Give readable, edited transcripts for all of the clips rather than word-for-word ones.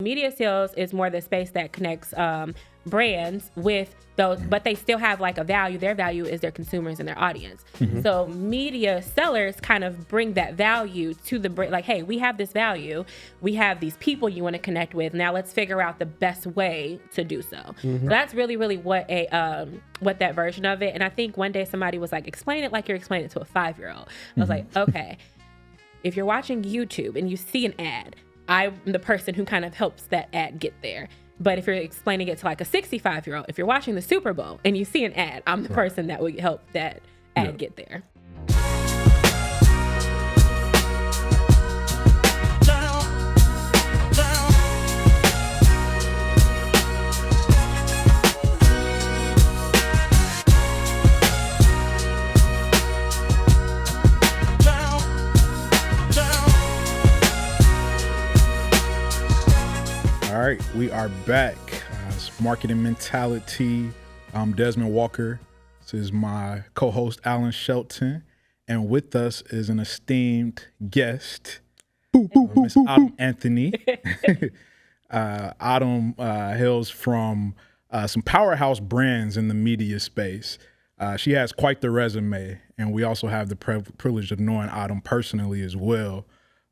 Media sales is more the space that connects brands with those, but they still have like a value. Their value is their consumers and their audience. So media sellers kind of bring that value to the brand. Like, hey, we have this value. We have these people you want to connect with. Now let's figure out the best way to do so. So that's really, really what that version of it. And I think one day somebody was like, explain it like you're explaining it to a 5-year-old. I was like, okay, if you're watching YouTube and you see an ad, I'm the person who kind of helps that ad get there. But if you're explaining it to like a 65-year-old, if you're watching the Super Bowl and you see an ad, I'm the person that would help that ad get there. All right, we are back. It's Marketing Mentality. I'm Desmond Walker. This is my co-host, Alan Shelton. And with us is an esteemed guest, Miss Autumn Anthony. Autumn hails from some powerhouse brands in the media space. She has quite the resume, and we also have the privilege of knowing Autumn personally as well.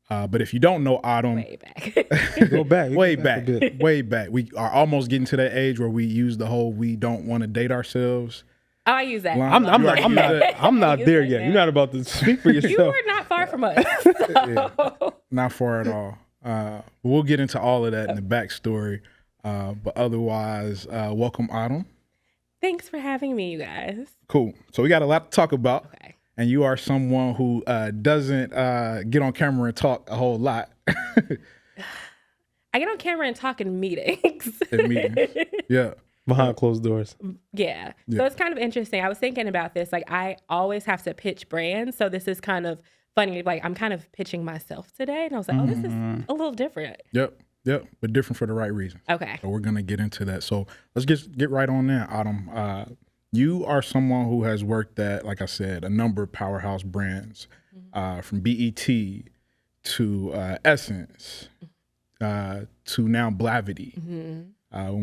But if you don't know Autumn, Way back. Go back. way back. We are almost getting to that age where we use the whole "we don't want to date ourselves." Oh, I use that. line. I'm not there use yet. that You're not about to speak for yourself. You were not far from us. So. Not far at all. We'll get into all of that in the backstory. But otherwise, welcome, Autumn. Thanks for having me, you guys. Cool. So we got a lot to talk about. Okay. And you are someone who doesn't get on camera and talk a whole lot. I get on camera and talk in meetings. In meetings. Yeah. Behind closed doors. Yeah. So it's kind of interesting. I was thinking about this. Like, I always have to pitch brands. So this is kind of funny. Like, I'm kind of pitching myself today. And I was like, oh, this is a little different. Yep. But different for the right reasons. Okay. So we're going to get into that. So let's get right on there, Autumn. You are someone who has worked at, like I said, a number of powerhouse brands, from BET to Essence to now Blavity,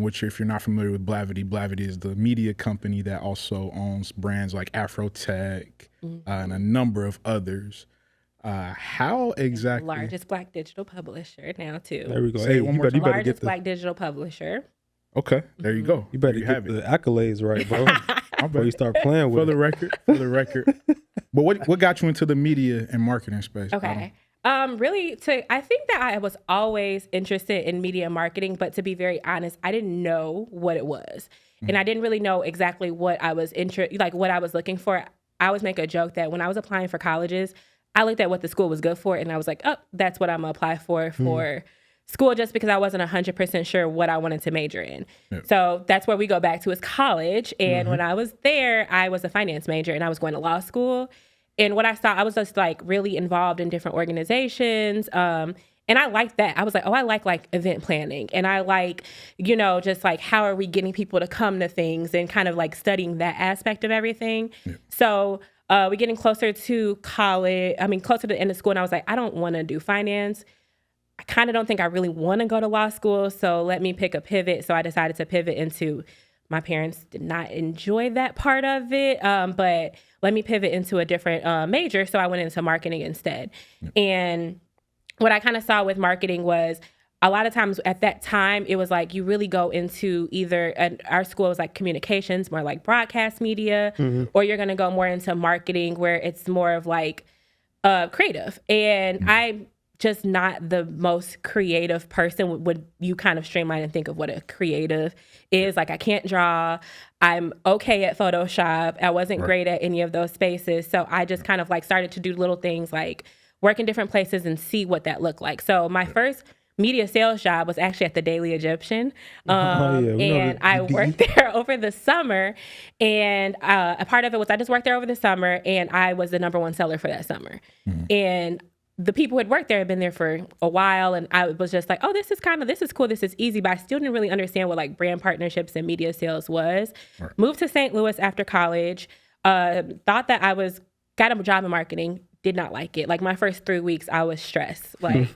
which, if you're not familiar with Blavity is the media company that also owns brands like Afrotech and a number of others. How exactly? Largest Black digital publisher now, too. There we go. Say it one more time. You better Largest get the, Black digital publisher. Okay, there you go. you better There get have the it. accolades right, bro. Before you start playing with For the it. record. But what got you into the media and marketing space? Okay. I think that I was always interested in media marketing, but to be very honest, I didn't know what it was. And I didn't really know exactly what I was what I was looking for. I always make a joke that when I was applying for colleges, I looked at what the school was good for and I was like, oh, that's what I'm gonna apply for school, just because I wasn't 100% sure what I wanted to major in. Yep. So that's where we go back to is college. And when I was there, I was a finance major and I was going to law school. And what I saw, I was just like really involved in different organizations. And I liked that. I was like, oh, I like event planning. And I like, just like, how are we getting people to come to things and kind of like studying that aspect of everything. Yep. So we're getting closer to college. Closer to the end of school. And I was like, I don't want to do finance. I kind of don't think I really want to go to law school, so let me pick a pivot. So I decided to pivot into, my parents did not enjoy that part of it, but let me pivot into a different major. So I went into marketing instead. Yep. And what I kind of saw with marketing was a lot of times at that time, it was like you really go into either, our school was like communications, more like broadcast media, or you're going to go more into marketing where it's more of like creative. And I'm just not the most creative person. Would you kind of streamline and think of what a creative is? Like, I can't draw. I'm okay at Photoshop. I wasn't great at any of those spaces. So I just kind of like started to do little things like work in different places and see what that looked like. So my first media sales job was actually at the Daily Egyptian. And I worked there over the summer. And a part of it was I just worked there over the summer and I was the number one seller for that summer. And the people who had worked there had been there for a while. And I was just like, oh, this is cool. This is easy. But I still didn't really understand what like brand partnerships and media sales was. Right. Moved to St. Louis after college. Thought that got a job in marketing. Did not like it. Like my first 3 weeks, I was stressed. Like,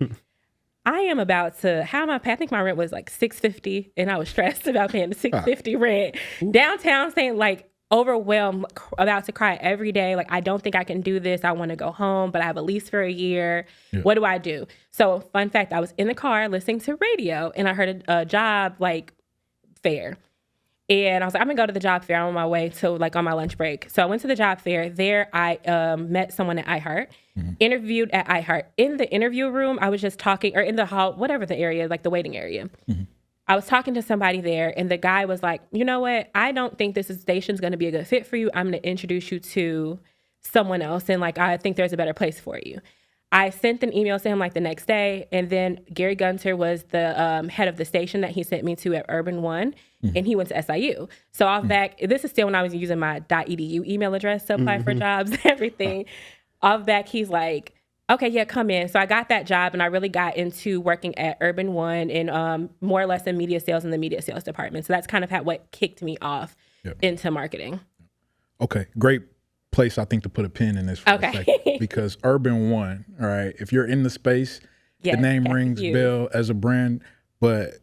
I am about to, how am I paying? I think my rent was like $650 and I was stressed about paying the $650 rent. Downtown saying like overwhelmed, about to cry every day. Like, I don't think I can do this. I want to go home, but I have a lease for a year. Yeah. What do I do? So fun fact, I was in the car listening to radio and I heard a job like fair. And I was like, I'm gonna go to the job fair. I'm on my way to like on my lunch break. So I went to the job fair. There I met someone at iHeart, interviewed at iHeart. In the interview room, I was just talking, or in the hall, whatever the area, like the waiting area. I was talking to somebody there and the guy was like, you know what? I don't think this station's gonna be a good fit for you. I'm gonna introduce you to someone else. And like, I think there's a better place for you. I sent an email to him like the next day, and then Gary Gunter was the head of the station that he sent me to at Urban One, and he went to SIU. So off back, this is still when I was using my .edu email address to apply for jobs, everything. Off back, he's like, okay, yeah, come in. So I got that job, and I really got into working at Urban One and more or less in media sales in the media sales department. So that's kind of what kicked me off into marketing. Okay, great place I think to put a pin in this for a second, because Urban One, all right, if you're in the space, the name rings bell as a brand, but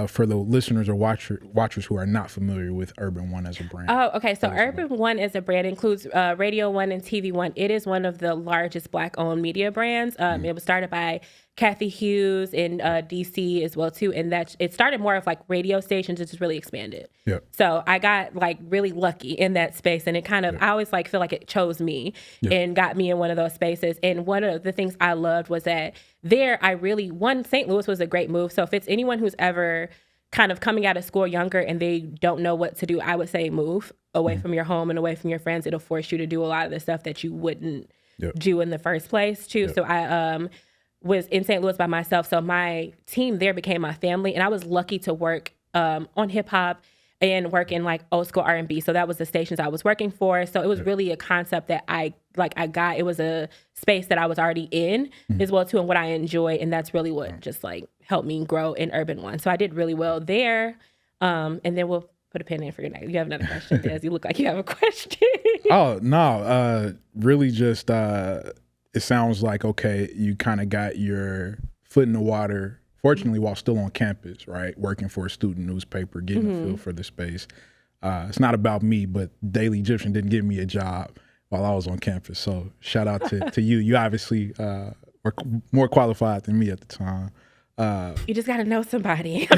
for the listeners or watchers who are not familiar with Urban One as a brand. Oh, okay. So Urban One as a brand includes Radio One and TV One. It is one of the largest Black-owned media brands. It was started by Kathy Hughes in DC as well too, and that it started more of like radio stations. It's just really expanded. So I got like really lucky in that space, and it kind of I always like feel like it chose me and got me in one of those spaces. And one of the things I loved was that there I really St. Louis was a great move. So if it's anyone who's ever kind of coming out of school younger and they don't know what to do, I would say move away from your home and away from your friends. It'll force you to do a lot of the stuff that you wouldn't do in the first place too. So I was in St. Louis by myself. So my team there became my family, and I was lucky to work on hip hop and work in like old school R&B. So that was the stations I was working for. So it was really a concept that I got. It was a space that I was already in as well too, and what I enjoy. And that's really what just like helped me grow in Urban One. So I did really well there. And then we'll put a pin in for your next. You have another question, Des? You look like you have a question. Oh, no. Really just, it sounds like, okay, you kind of got your foot in the water, fortunately, while still on campus, right? Working for a student newspaper, getting a feel for the space. It's not about me, but Daily Egyptian didn't give me a job while I was on campus. So shout out to you. You obviously were more qualified than me at the time. You just got to know somebody.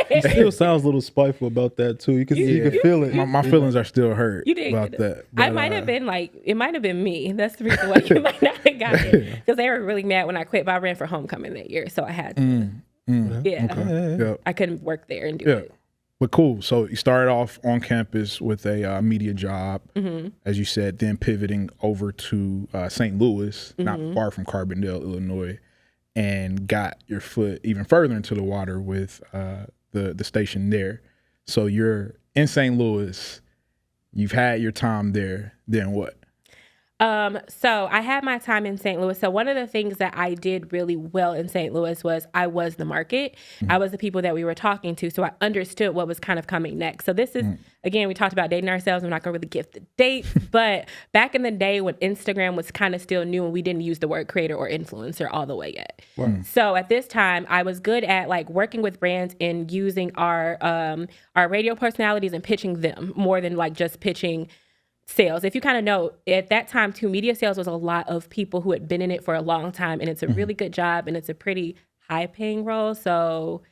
He still sounds a little spiteful about that too. You can feel it. My feelings are still hurt about that. But I might have been like, it might have been me. That's the reason why you might not have gotten it. Because they were really mad when I quit, but I ran for homecoming that year. So I had to. Okay. I couldn't work there and do it. But cool. So you started off on campus with a media job, as you said, then pivoting over to St. Louis, not far from Carbondale, Illinois, and got your foot even further into the water with the station there. So you're in St. Louis, you've had your time there, then what? So I had my time in St. Louis. So one of the things that I did really well in St. Louis was I was the market. I was the people that we were talking to. So I understood what was kind of coming next. So this is, again, we talked about dating ourselves. I'm not going to really give the date, but back in the day when Instagram was kind of still new and we didn't use the word creator or influencer all the way yet. So at this time, I was good at like working with brands and using our radio personalities and pitching them more than like just pitching sales. If you kind of know, at that time too, media sales was a lot of people who had been in it for a long time, and it's a really good job and it's a pretty high paying role. So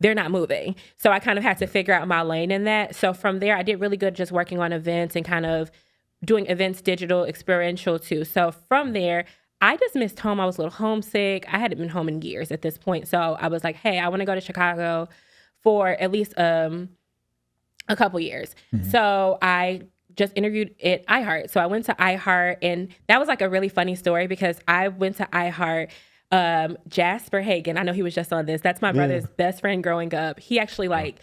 they're not moving. So I kind of had to figure out my lane in that. So from there, I did really good just working on events and kind of doing events, digital, experiential too. So from there, I just missed home. I was a little homesick. I hadn't been home in years at this point. So I was like, hey, I want to go to Chicago for at least a couple years. So I just interviewed at iHeart. So I went to iHeart, and that was like a really funny story because I went to iHeart. Jasper Hagen, I know he was just on this. That's my brother's best friend growing up. He actually like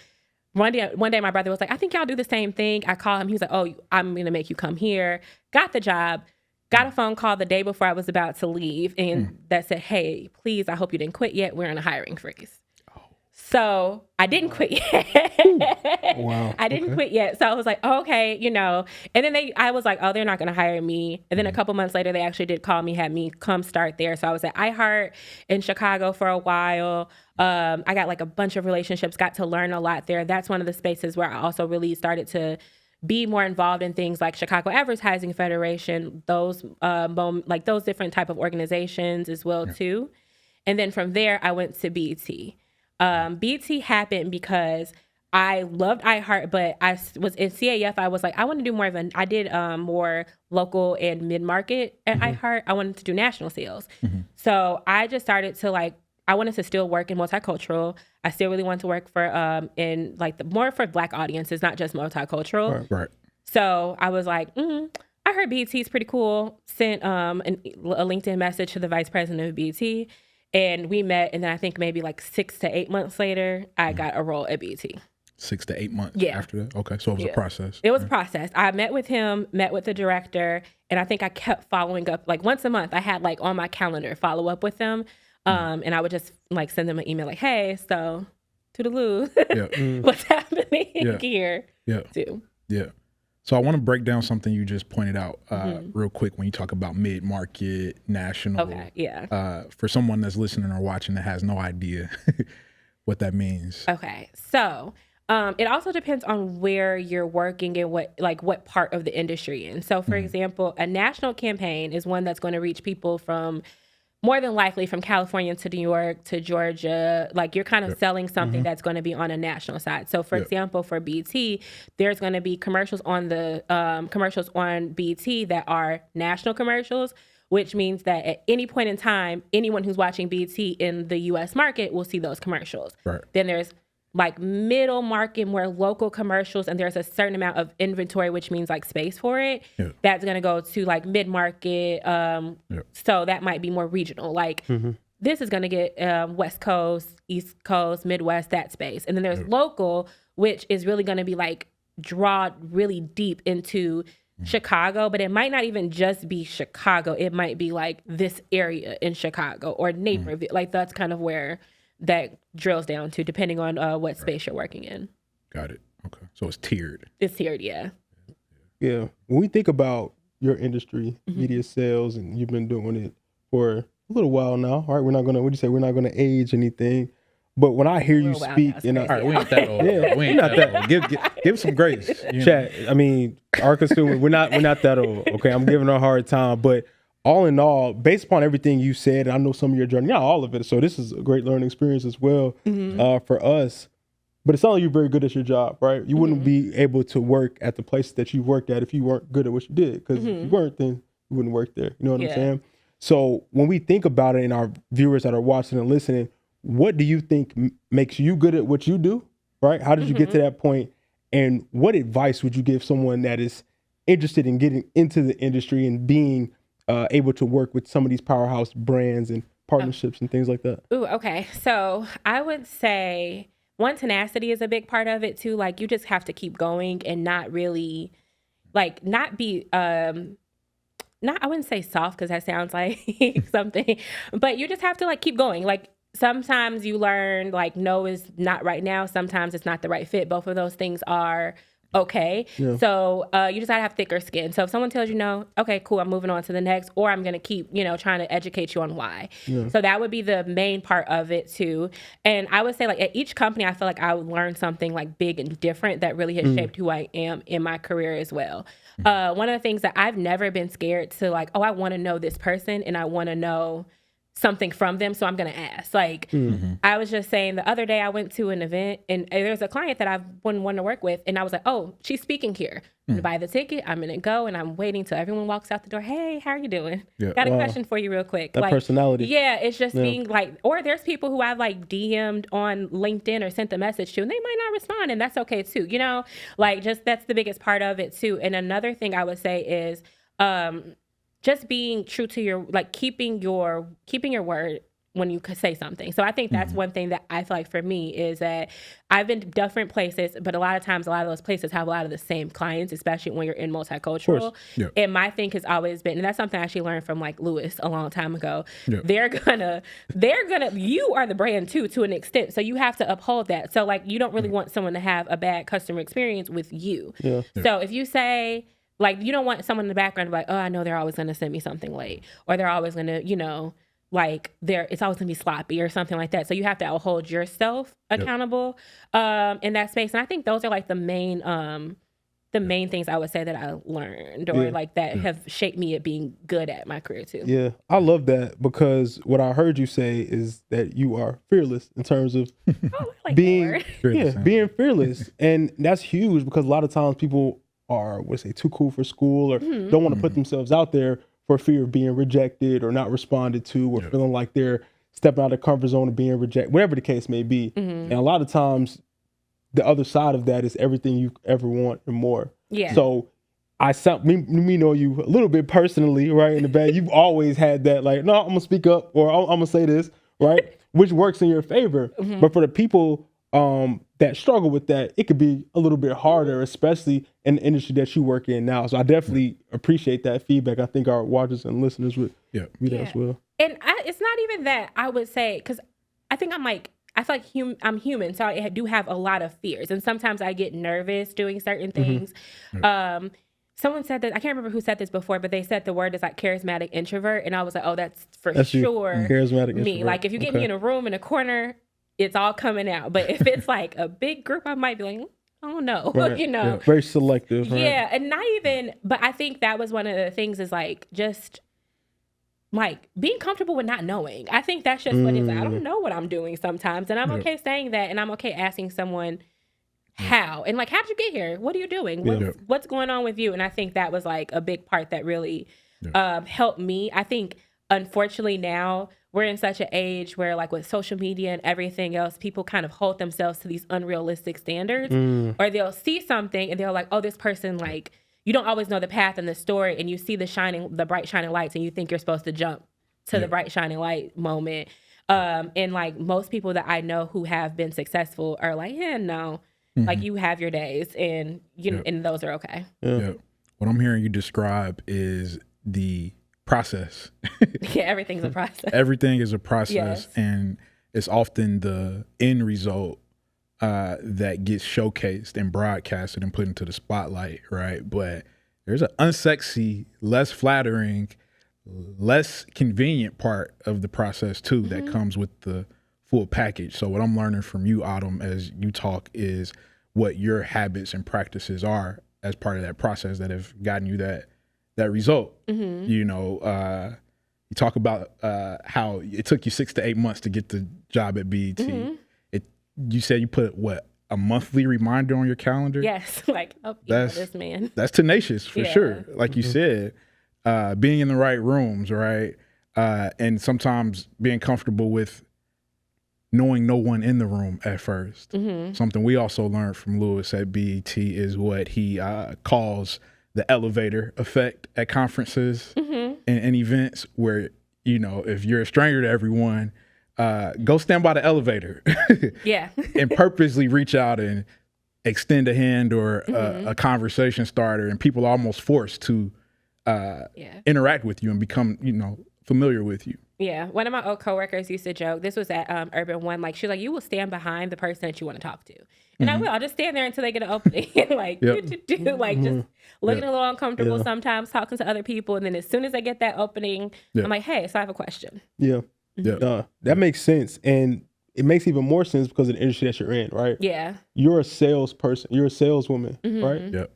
one day my brother was like, I think y'all do the same thing. I called him. He was like, oh, I'm going to make you come here. Got the job. Got a phone call the day before I was about to leave, and that said, hey, please, I hope you didn't quit yet. We're in a hiring freeze. So So I didn't quit yet. Wow. I didn't quit yet. So I was like, oh, okay, and then I was like, oh, they're not going to hire me. And then a couple months later, they actually did call me, had me come start there. So I was at iHeart in Chicago for a while. I got like a bunch of relationships, got to learn a lot there. That's one of the spaces where I also really started to be more involved in things like Chicago Advertising Federation, those those different type of organizations as well too. And then from there, I went to BET. BET happened because I loved iHeart, but I was in CAF. I was like, I want to do more of I did more local and mid-market at iHeart. I wanted to do national sales. So I just started to I wanted to still work in multicultural. I still really wanted to work for in more for Black audiences, not just multicultural. Right. So I was like, I heard BET is pretty cool. Sent a LinkedIn message to the vice president of BET. And we met, and then I think maybe 6 to 8 months later, I got a role at BET. 6 to 8 months after that? Okay, so it was a process. It was a process. I met with him, met with the director, and I think I kept following up. Once a month, I had on my calendar follow up with them. And I would just send them an email hey, so toodaloo, what's happening here? Yeah. Too. Yeah. So I want to break down something you just pointed out real quick when you talk about mid-market, national. Okay, yeah. For someone that's listening or watching that has no idea what that means. Okay, so it also depends on where you're working and what part of the industry you're in. So, for example, a national campaign is one that's going to reach people from more than likely from California to New York to Georgia. You're kind of selling something that's going to be on a national side. So for example, for BET, there's going to be commercials on the commercials on BET that are national commercials, which means that at any point in time, anyone who's watching BET in the US market will see those commercials. Right. Then there's middle market, more local commercials, and there's a certain amount of inventory, which means space for it. Yeah. That's going to go to mid market. So that might be more regional. This is going to get West Coast, East Coast, Midwest, that space. And then there's local, which is really going to be draw really deep into Chicago, but it might not even just be Chicago. It might be this area in Chicago or Naperville. That's kind of where that drills down to, depending on what space you're working in. Got it. Okay. So it's tiered. It's tiered, yeah. Yeah. When we think about your industry, media sales, and you've been doing it for a little while now, all right? We're not gonna age anything. But when I hear you speak, all right, we ain't that old. Yeah, we ain't not that old. Give some grace. Chat. I mean, our consumer, we're not that old. Okay, I'm giving her a hard time, but all in all, based upon everything you said, and I know some of your journey, not all of it, so this is a great learning experience as well for us. But it sounds like you're very good at your job, right? You wouldn't be able to work at the place that you worked at if you weren't good at what you did. Because if you weren't, then you wouldn't work there. You know what I'm saying? So when we think about it, and our viewers that are watching and listening, what do you think makes you good at what you do, right? How did you get to that point? And what advice would you give someone that is interested in getting into the industry and being able to work with some of these powerhouse brands and partnerships and things like that? Ooh, okay. So I would say tenacity is a big part of it too. You just have to keep going and not really, not be, I wouldn't say soft because that sounds like something, but you just have to keep going. Sometimes you learn no is not right now. Sometimes it's not the right fit. Both of those things are okay. Yeah. So you just gotta have thicker skin. So if someone tells you no, okay, cool, I'm moving on to the next, or I'm gonna keep, trying to educate you on why. Yeah. So that would be the main part of it too. And I would say at each company, I feel I would learn something big and different that really has shaped who I am in my career as well. One of the things that I've never been scared to I want to know this person and I want to know something from them, so I'm gonna ask. I was just saying the other day I went to an event and there's a client that I've been wanting to work with, and I was like, oh, she's speaking here. I'm gonna buy the ticket, I'm gonna go, and I'm waiting till everyone walks out the door. Hey, how are you doing? Yeah. Got a question for you real quick. That personality. Yeah, it's just being or there's people who I've DM'd on LinkedIn or sent a message to, and they might not respond, and that's okay too. Just that's the biggest part of it too. And another thing I would say is just being true to your keeping your word when you say something. So I think that's one thing that I feel like for me is that I've been to different places, but a lot of times, a lot of those places have a lot of the same clients, especially when you're in multicultural. Yeah. And my thing has always been, and that's something I actually learned from like Lewis a long time ago. Yeah. They're gonna, you are the brand too, to an extent. So you have to uphold that. So like, you don't really want someone to have a bad customer experience with you. Yeah. So if you say, like, you don't want someone in the background to be like, oh, I know they're always going to send me something late, or they're always going to, like it's always going to be sloppy or something like that. So you have to hold yourself accountable in that space. And I think those are like the main things I would say that I learned or like that have shaped me at being good at my career too. Yeah, I love that, because what I heard you say is that you are fearless in terms of being fearless. And that's huge, because a lot of times people are, too cool for school, or don't want to put themselves out there for fear of being rejected or not responded to, or feeling like they're stepping out of the comfort zone and being rejected, whatever the case may be. And a lot of times the other side of that is everything you ever want and more. Yeah. So me know you a little bit personally, right? In the back, you've always had that, like, no, I'm gonna speak up, or I'm gonna say this, right? Which works in your favor. But for the people that struggle with that, it could be a little bit harder, especially in the industry that you work in now. So I definitely appreciate that feedback. I think our watchers and listeners would read that as well. And it's not even that, I would say, because I think I feel like I'm human, so I do have a lot of fears. And sometimes I get nervous doing certain things. Someone said that, I can't remember who said this before, but they said the word is like charismatic introvert. And I was like, oh, that's sure charismatic me. introvert. Like if you get me in a room in a corner, it's all coming out. But if it's like a big group, I might be like, I don't know, Right. Yeah. Very selective. Right? Yeah, and not even, but I think that was one of the things is like just like being comfortable with not knowing. I think that's just what it is. I don't know what I'm doing sometimes, and I'm okay saying that, and I'm okay asking someone how, and like, how did you get here? What are you doing? What's going on with you? And I think that was like a big part that really helped me. I think unfortunately now we're in such an age where like with social media and everything else, people kind of hold themselves to these unrealistic standards, or they'll see something and they're like, oh, this person, like, you don't always know the path and the story, and you see the bright shining lights and you think you're supposed to jump to the bright shining light moment. And like most people that I know who have been successful are like, yeah, no, like you have your days and and those are okay. What I'm hearing you describe is the process. Yeah, everything's a process. Everything is a process, and it's often the end result that gets showcased and broadcasted and put into the spotlight, right? But there's an unsexy, less flattering, less convenient part of the process too that comes with the full package. So what I'm learning from you, Autumn, as you talk, is what your habits and practices are as part of that process that have gotten you that result. You talk about how it took you 6 to 8 months to get the job at BET. You said you put a monthly reminder on your calendar? Yes, like, oh, this man. That's tenacious for sure. Like you said, being in the right rooms, right? And sometimes being comfortable with knowing no one in the room at first. Something we also learned from Lewis at BET is what he calls the elevator effect at conferences and events, where, if you're a stranger to everyone, go stand by the elevator and purposely reach out and extend a hand or a conversation starter, and people are almost forced to interact with you and become, familiar with you. Yeah. One of my old coworkers used to joke, this was at Urban One, like she was like, you will stand behind the person that you want to talk to. And I will. I'll just stand there until they get an opening. Like, like just looking a little uncomfortable sometimes, talking to other people. And then as soon as I get that opening, I'm like, hey, so I have a question. That makes sense. And it makes even more sense because of the industry that you're in, right? Yeah. You're a salesperson. You're a saleswoman, right?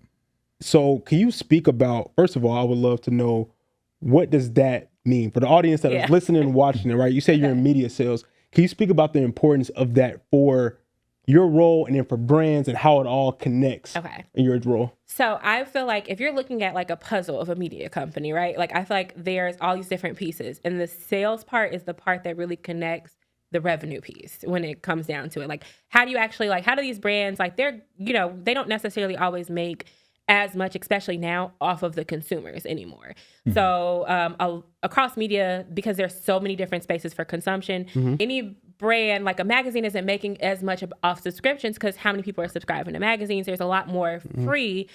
So can you speak about, first of all, I would love to know, what does that mean for the audience that is listening and watching it, right? You say you're in media sales. Can you speak about the importance of that for your role and then for brands and how it all connects in your role? So I feel like if you're looking at like a puzzle of a media company, right? Like I feel like there's all these different pieces, and the sales part is the part that really connects the revenue piece when it comes down to it. Like, how do you actually, like, how do these brands, like, they're, they don't necessarily always make as much, especially now, off of the consumers anymore. So across media, because there's so many different spaces for consumption, any brand, like a magazine, isn't making as much off subscriptions because how many people are subscribing to magazines? There's a lot more free,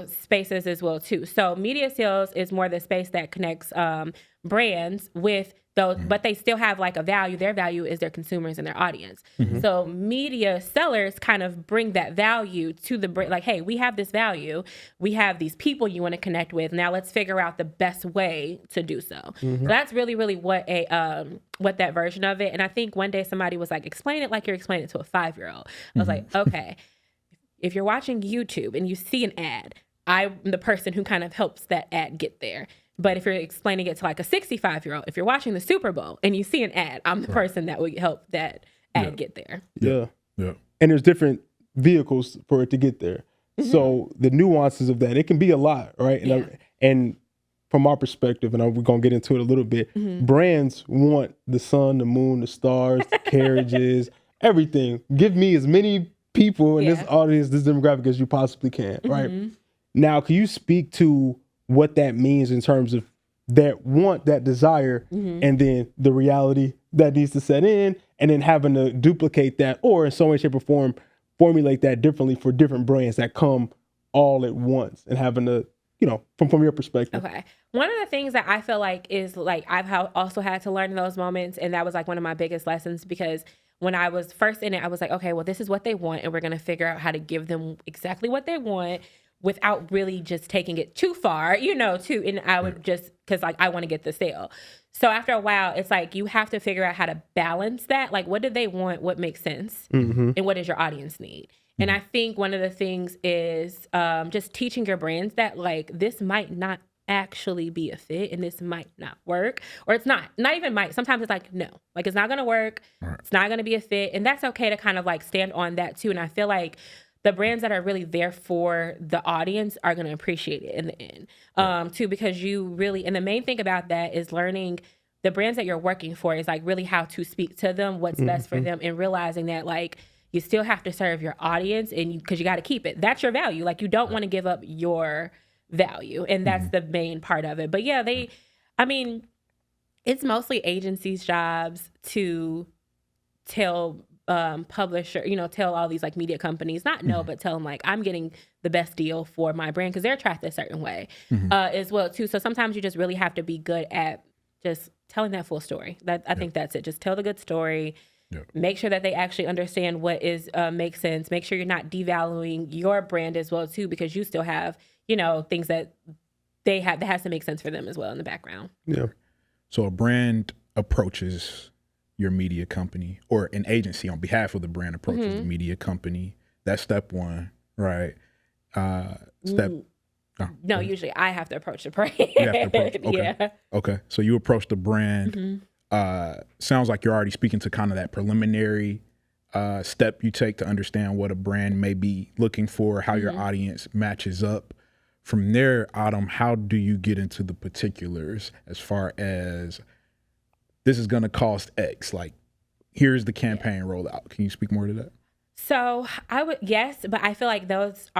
spaces as well too. So media sales is more the space that connects brands with those, but they still have like a value. Their value is their consumers and their audience. So media sellers kind of bring that value to the brand. Like, hey, we have this value. We have these people you want to connect with. Now let's figure out the best way to do so. So that's really, really what that version of it. And I think one day somebody was like, explain it like you're explaining it to a 5-year-old. I was like, okay, if you're watching YouTube and you see an ad, I'm the person who kind of helps that ad get there. But if you're explaining it to like a 65-year-old, if you're watching the Super Bowl and you see an ad, I'm the person that would help that ad get there. Yeah. And there's different vehicles for it to get there. So the nuances of that, it can be a lot, right? And from our perspective, and we're going to get into it a little bit, brands want the sun, the moon, the stars, the carriages, everything. Give me as many people in this audience, this demographic as you possibly can, right? Now, can you speak to what that means in terms of that want, that desire, and then the reality that needs to set in, and then having to duplicate that or in some way, shape, or form, formulate that differently for different brands that come all at once and having to, from your perspective. Okay. One of the things that I feel like is like I've also had to learn in those moments, and that was like one of my biggest lessons, because when I was first in it, I was like, okay, well, this is what they want, and we're going to figure out how to give them exactly what they want without really just taking it too far, and I would just, because like I want to get the sale. So after a while, it's like you have to figure out how to balance that. Like, what do they want? What makes sense? And what does your audience need? And I think one of the things is just teaching your brands that like this might not actually be a fit and this might not work, or it's not even might. Sometimes it's like, no, like it's not going to work. It's not going to be a fit. And that's okay to kind of like stand on that too. And I feel like the brands that are really there for the audience are going to appreciate it in the end, too, because you really, and the main thing about that is learning the brands that you're working for is like really how to speak to them, what's best for them, and realizing that like you still have to serve your audience, and because you got to keep it. That's your value. Like you don't want to give up your value, and that's the main part of it. But yeah, it's mostly agencies' jobs to tell publisher, tell all these like media companies, not no, but tell them like I'm getting the best deal for my brand, because they're attracted a certain way as well too. So sometimes you just really have to be good at just telling that full story. I think that's it. Just tell the good story. Make sure that they actually understand what is makes sense. Make sure you're not devaluing your brand as well too, because you still have things that they have that has to make sense for them as well in the background. So a brand approaches your media company, or an agency on behalf of the brand approaches the media company. That's step one, right? No, usually I have to approach the brand. You have to approach, okay. Okay. So you approach the brand. Sounds like you're already speaking to kind of that preliminary step you take to understand what a brand may be looking for, how your audience matches up. From there, Autumn, how do you get into the particulars as far as this is going to cost X? Like, here's the campaign rollout. Can you speak more to that? So I would, yes, but I feel like those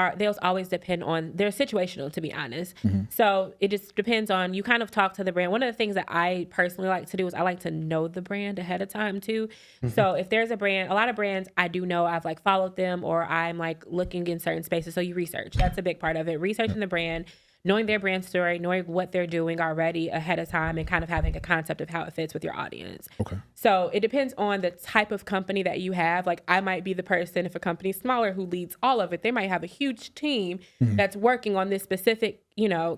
always depend on, they're situational, to be honest. So it just depends on, you kind of talk to the brand. One of the things that I personally like to do is I like to know the brand ahead of time too. So if there's a brand, a lot of brands I do know, I've like followed them, or I'm like looking in certain spaces. So you research, that's a big part of it. Researching the brand, knowing their brand story, knowing what they're doing already ahead of time, and kind of having a concept of how it fits with your audience. Okay. So it depends on the type of company that you have. Like I might be the person, if a company's smaller, who leads all of it. They might have a huge team that's working on this specific,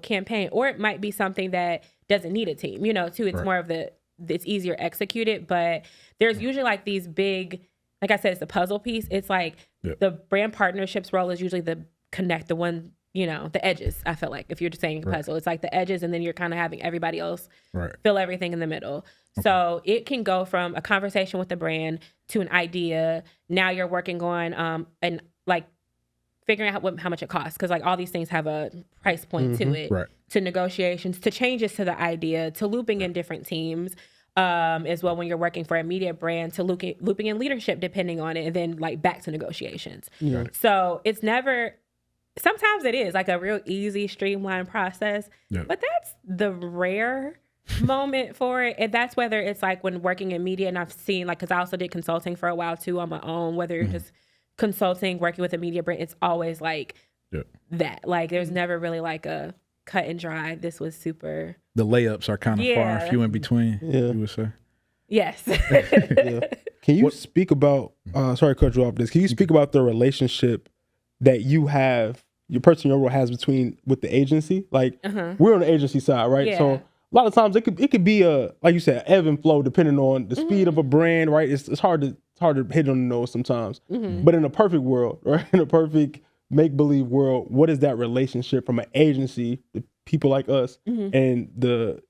campaign, or it might be something that doesn't need a team, too. It's more of it's easier executed, but there's usually like these big, like I said, it's the puzzle piece. It's like the brand partnerships role is usually the edges. I feel like if you're just saying puzzle, it's like the edges, and then you're kind of having everybody else fill everything in the middle. Okay. So it can go from a conversation with the brand to an idea. Now you're working on and like figuring out how much it costs, because like all these things have a price point to it. To negotiations, to changes to the idea, to looping in different teams. As well when you're working for a media brand, to looping in leadership depending on it, and then like back to negotiations. So it's never sometimes it is like a real easy, streamlined process, but that's the rare moment for it. And that's whether it's like when working in media, and I've seen like, because I also did consulting for a while too on my own, whether you're just consulting, working with a media brand, it's always like that. Like there's never really like a cut and dry. This was super. The layups are kind of far and few in between, you would say. Yes. Can you speak about, sorry to cut you off this, can you speak about the relationship that you have, your person in your role has with the agency? Like we're on the agency side, right? So a lot of times it could be a, like you said, ebb and flow depending on the speed of a brand, right? It's hard to hit on the nose sometimes. But in a perfect world, right? In a perfect make-believe world, what is that relationship from an agency, the people like us, and the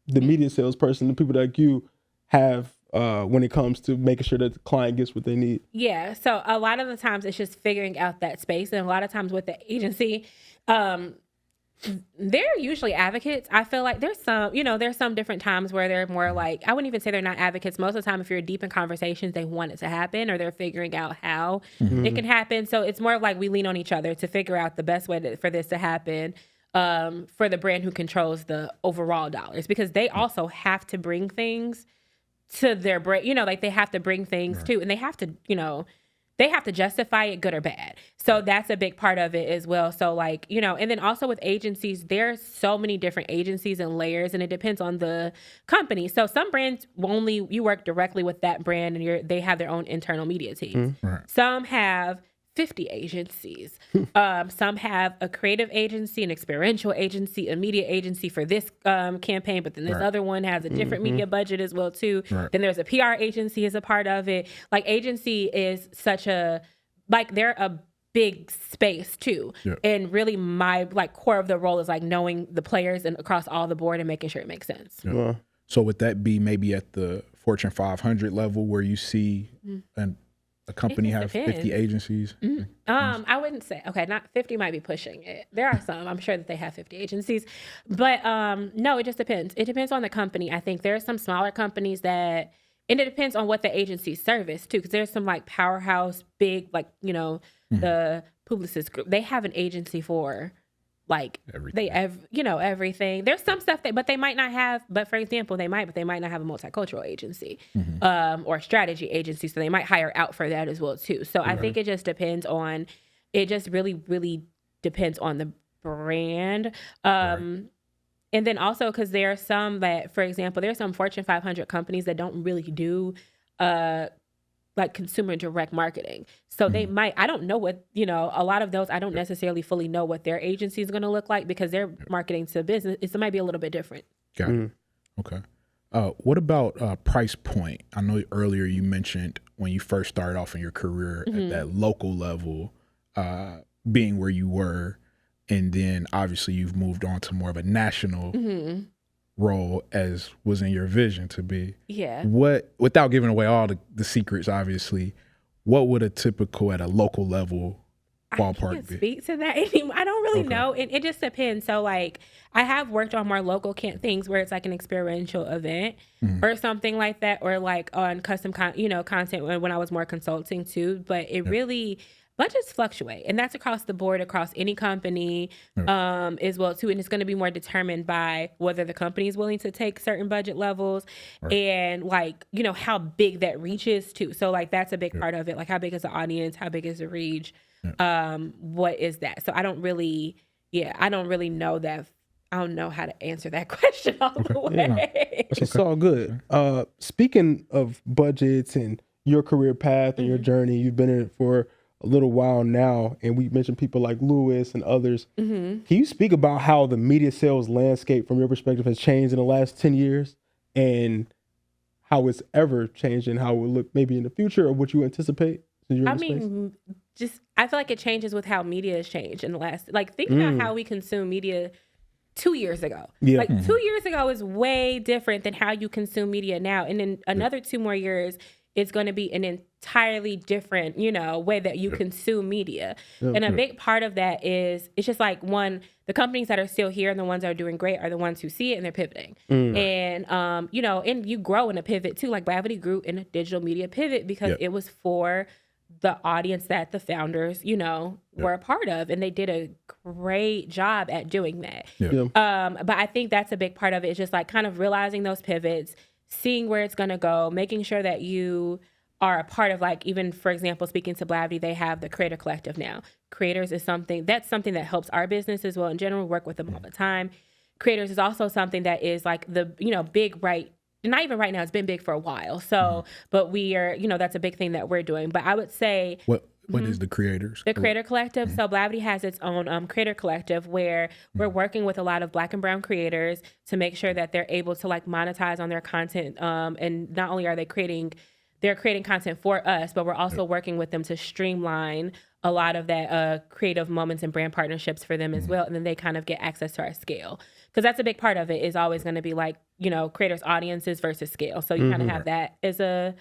media salesperson, the people like you have when it comes to making sure that the client gets what they need? Yeah. So a lot of the times it's just figuring out that space. And a lot of times with the agency, they're usually advocates. I feel like there's some different times where they're more like, I wouldn't even say they're not advocates. Most of the time, if you're deep in conversations, they want it to happen or they're figuring out how it can happen. So it's more like we lean on each other to figure out the best way for this to happen for the brand who controls the overall dollars, because they also have to bring things to their brand, like they have to bring things too, and they have to, they have to justify it, good or bad. So that's a big part of it as well. So like, and then also with agencies, there's so many different agencies and layers, and it depends on the company. So some brands you work directly with that brand and they have their own internal media teams. Some have 50 agencies. Some have a creative agency, an experiential agency, a media agency for this campaign, but then this other one has a different media budget as well too. Then there's a PR agency as a part of it. Like agency is they're a big space too. And really my core of the role is like knowing the players and across all the board and making sure it makes sense. So would that be maybe at the Fortune 500 level where you see a company have 50 agencies? I wouldn't say, not 50 might be pushing it. There are some, I'm sure that they have 50 agencies, but no, it just depends. It depends on the company. I think there are some smaller companies and it depends on what the agency service too, because there's some like powerhouse, big, the Publicis Group, they have an agency for everything. Everything. There's some stuff but they might not have, but for example, they might not have a multicultural agency or a strategy agency. So they might hire out for that as well too. So I think it just depends on, it just really, really depends on the brand. And then also, because there are some that, for example, there's some Fortune 500 companies that don't really do consumer direct marketing. So they might, I don't know what, a lot of those, I don't necessarily fully know what their agency is going to look like because they're marketing to business. It might be a little bit different. Got it. Okay. What about price point? I know earlier you mentioned when you first started off in your career at that local level, being where you were, and then obviously you've moved on to more of a national role as was in your vision to be. What, without giving away all the secrets, obviously, what would a typical at a local level ballpark I can't speak to that anymore. I don't really know. It just depends. So I have worked on more local things where it's like an experiential event or something like that, or like on custom content when I was more consulting too. But it really, budgets fluctuate, and that's across the board, across any company as well too. And it's going to be more determined by whether the company is willing to take certain budget levels and how big that reach is too. So that's a big part of it. Like how big is the audience? How big is the reach? What is that? So I don't really know that. I don't know how to answer that question all the way. It's all good. Speaking of budgets and your career path and your journey, you've been in it for a little while now, and we mentioned people like Lewis and others. Can you speak about how the media sales landscape from your perspective has changed in the last 10 years and how it's ever changed and how it will look maybe in the future, or what you anticipate? I feel like it changes with how media has changed in the last, think about how we consume media 2 years ago. 2 years ago is way different than how you consume media now. And in another 2 more years, it's going to be an entirely different, way that you consume media. And a big part of that is, it's just the companies that are still here and the ones that are doing great are the ones who see it and they're pivoting. And, and you grow in a pivot too. Like Gravity grew in a digital media pivot because it was for the audience that the founders, were a part of, and they did a great job at doing that. But I think that's a big part of it. It's just like kind of realizing those pivots, seeing where it's going to go, making sure that you are a part of, like, even for example, speaking to Blavity, they have the Creator Collective now. Creators is something that helps our business as well. In general, we work with them all the time. Creators is also something that is like the, big, right? Not even right now, it's been big for a while. So, but we are, that's a big thing that we're doing. But I would say, what is the Creators? The Creator Collective. So Blavity has its own Creator Collective where we're working with a lot of Black and brown creators to make sure that they're able to like monetize on their content. And not only are they're creating content for us, but we're also working with them to streamline a lot of that creative moments and brand partnerships for them as well. And then they kind of get access to our scale. Because that's a big part of it, is always going to be like, creators' audiences versus scale. So you kind of have that as a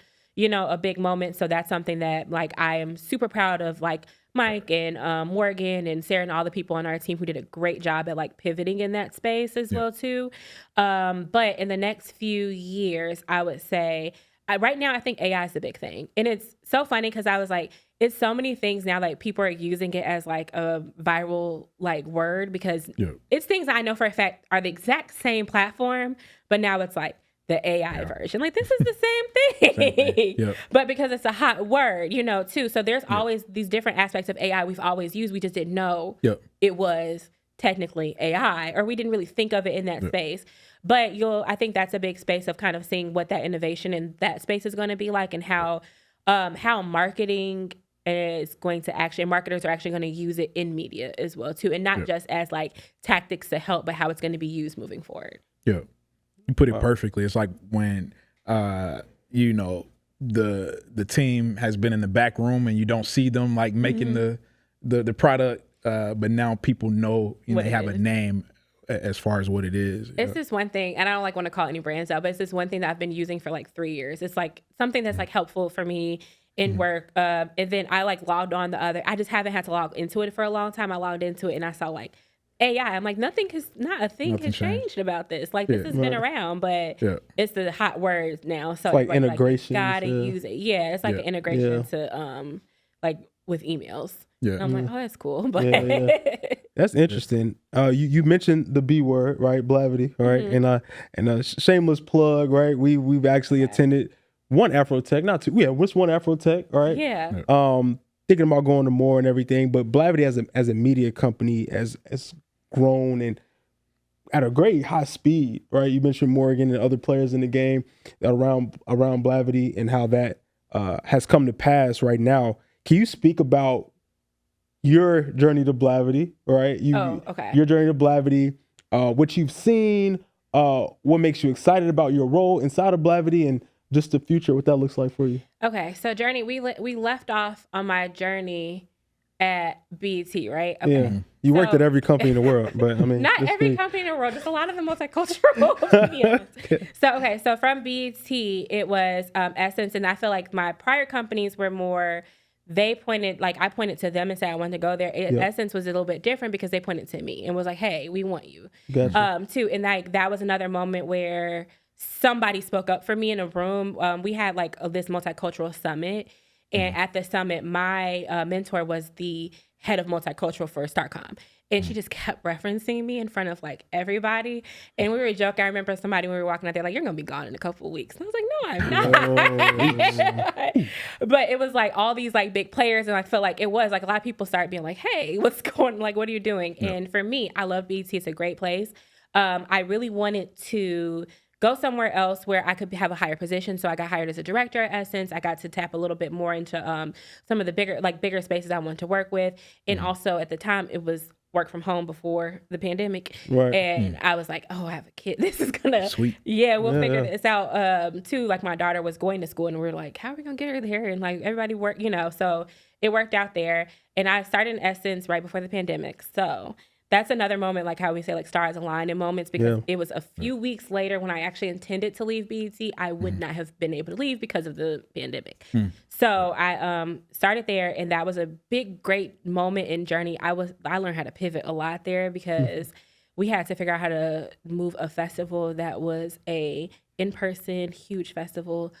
big moment. So that's something that like I am super proud of, like Mike and Morgan and Sarah and all the people on our team who did a great job at like pivoting in that space as well too. But in the next few years, I would say, right now, I think AI is the big thing. And it's so funny because I was like, it's so many things now, like people are using it as like a viral like word, because it's things I know for a fact are the exact same platform, but now it's like the AI version. Like, this is the same thing. But because it's a hot word, too. So there's always these different aspects of AI we've always used. We just didn't know it was technically AI, or we didn't really think of it in that space. But I think that's a big space of kind of seeing what that innovation in that space is going to be like, and how marketing is going to marketers are actually going to use it in media as well too, and not just as like tactics to help, but how it's going to be used moving forward. You put it perfectly. It's like when the team has been in the back room and you don't see them like making the product, but now people know they have a name as far as what it is. It's this one thing, and I don't like want to call any brands out, but it's this one thing that I've been using for like 3 years. It's like something that's like helpful for me in work. And then I like logged on I just haven't had to log into it for a long time. I logged into it and I saw like AI. I'm like, not a thing has changed about this. Like this has been around, but it's the hot words now. So it's like integration. Like, you gotta use it. Yeah, it's like an integration to like with emails. And I'm like, oh, that's cool. But that's interesting. You mentioned the B word, right? Blavity, right? And a shameless plug, right? We've actually attended one Afrotech, not two. What's one Afrotech, right? Thinking about going to more and everything, but Blavity as a media company has grown and at a great high speed, right? You mentioned Morgan and other players in the game around Blavity and how that has come to pass right now. Can you speak about your journey to Blavity, right? Your journey to Blavity, what you've seen, what makes you excited about your role inside of Blavity, and just the future, what that looks like for you. Okay, so journey, we left off on my journey at BET, right? Okay. Yeah, you worked at every company in the world, but I mean, not every company in the world, just a lot of the multicultural media. So from BET, it was Essence, and I feel like my prior companies were more. They pointed, like I pointed to them and said I wanted to go there. Essence was a little bit different because they pointed to me and was like, "Hey, we want you." Gotcha. Too, and like that was another moment where somebody spoke up for me in a room. We had like this multicultural summit, and at the summit, my mentor was the head of multicultural for Starcom. And she just kept referencing me in front of like everybody. And we were joking. I remember somebody when we were walking out there, like, you're going to be gone in a couple of weeks. And I was like, no, I'm not. But it was like all these like big players. And I felt like it was like a lot of people started being like, hey, what's going on? Like, what are you doing? Yeah. And for me, I love BET. It's a great place. I really wanted to go somewhere else where I could have a higher position. So I got hired as a director at Essence. I got to tap a little bit more into some of the bigger spaces I wanted to work with. And also at the time, it was work from home before the pandemic. Right. And I was like, oh, I have a kid. This is gonna, sweet. Yeah, we'll figure this out too. Like my daughter was going to school and we were like, how are we gonna get her there? And like everybody worked, so it worked out there. And I started in Essence right before the pandemic. So that's another moment, like how we say, like stars align in moments, because it was a few weeks later when I actually intended to leave BET. I would not have been able to leave because of the pandemic. So I started there, and that was a big, great moment in journey. I learned how to pivot a lot there because we had to figure out how to move a festival that was a in-person huge festival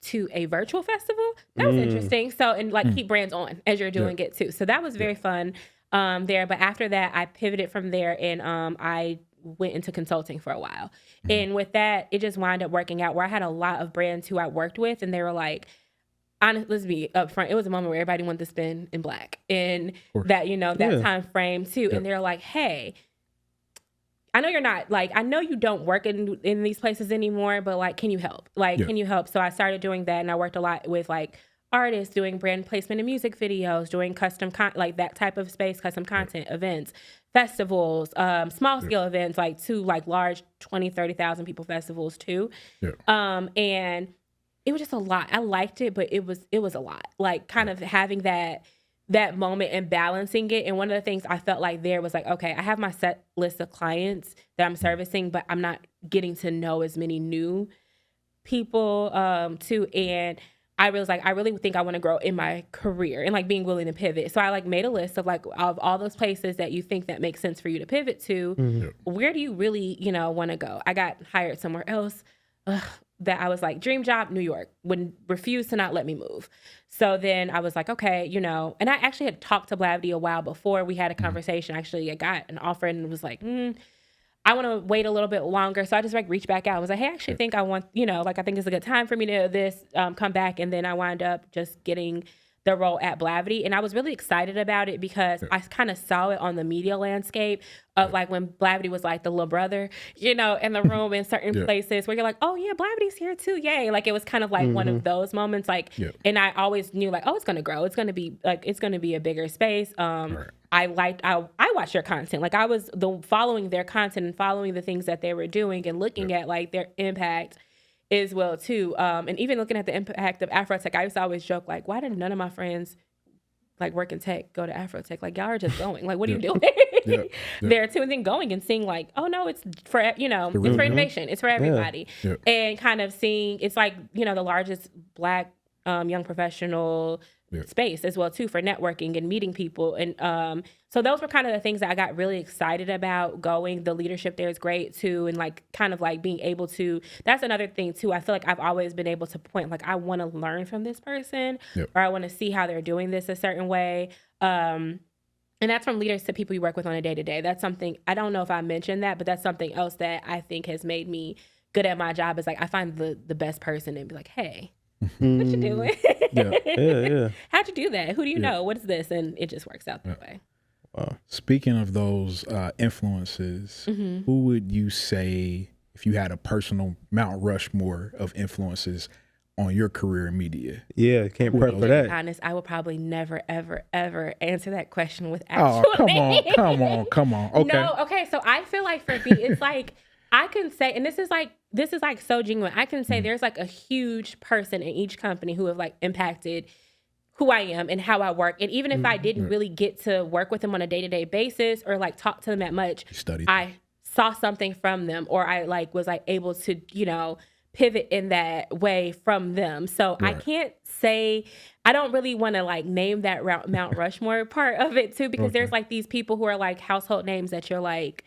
to a virtual festival. That was interesting. So, and like keep brands on as you're doing it too. So that was very fun there. But after that, I pivoted from there and I went into consulting for a while. And with that, it just wound up working out where I had a lot of brands who I worked with and they were like, honestly, let's be upfront. It was a moment where everybody wanted to spend in black and that, you know, that time frame too. And they're like, hey, I know you're not like, I know you don't work in these places anymore, but like, can you help? Like, can you help? So I started doing that and I worked a lot with like artists doing brand placement in music videos, doing custom like that type of space, custom content events, festivals, small scale events, like to like large 20, 30,000 people festivals too. And it was just a lot. I liked it, but it was a lot. Like kind of having that moment and balancing it. And one of the things I felt like there was like, okay, I have my set list of clients that I'm servicing, but I'm not getting to know as many new people too. And I was like, I really think I want to grow in my career and like being willing to pivot. So I like made a list of like of all those places that you think that makes sense for you to pivot to. Where do you really, you know, want to go? I got hired somewhere else. That I was like, dream job, New York, would refuse to not let me move. So then I was like, okay, you know, and I actually had talked to Blavity a while before we had a conversation. Actually, I got an offer and was like, I want to wait a little bit longer. So I just like reached back out. I was like, hey, I actually think I want, you know, like I think it's a good time for me to come back. And then I wound up just getting the role at Blavity. And I was really excited about it because I kind of saw it on the media landscape of like when Blavity was like the little brother, you know, in the room in certain places where you're like, oh yeah, Blavity's here too. Yay. Like it was kind of like one of those moments. Like, and I always knew like, oh, it's going to grow. It's going to be like, it's going to be a bigger space. I watched their content. Like I was following their content and following the things that they were doing and looking at like their impact as well too. And even looking at the impact of Afrotech, I used to always joke like, why did none of my friends like work in tech go to Afrotech? Like y'all are just going. Like what are you doing there too? And then going and seeing like, oh no, it's for, you know, it's for innovation. It's for everybody. And kind of seeing, it's like, you know, the largest Black young professional space as well too for networking and meeting people. And so those were kind of the things that I got really excited about going. The leadership there is great too. And like kind of like being able to, that's another thing too. I feel like I've always been able to point like I want to learn from this person or I want to see how they're doing this a certain way. And that's from leaders to people you work with on a day-to-day. That's something, I don't know if I mentioned that, but that's something else that I think has made me good at my job is like I find the best person and be like, hey, what you doing? How'd you do that? Who do you know? What is this? And it just works out that way. Wow. Speaking of those influences, who would you say, if you had a personal Mount Rushmore of influences on your career in media? Yeah, can't prep for that. To be honest, I would probably never, ever, ever answer that question with actual names. Come on. Okay. No, okay. So I feel like for me, it's like I can say, and this is like so genuine. I can say there's like a huge person in each company who have like impacted who I am and how I work. And even if I didn't really get to work with them on a day-to-day basis or like talk to them that much, I saw something from them or I like was like able to, you know, pivot in that way from them. So I can't say, I don't really want to like name that Mount Rushmore part of it too, because there's like these people who are like household names that you're like,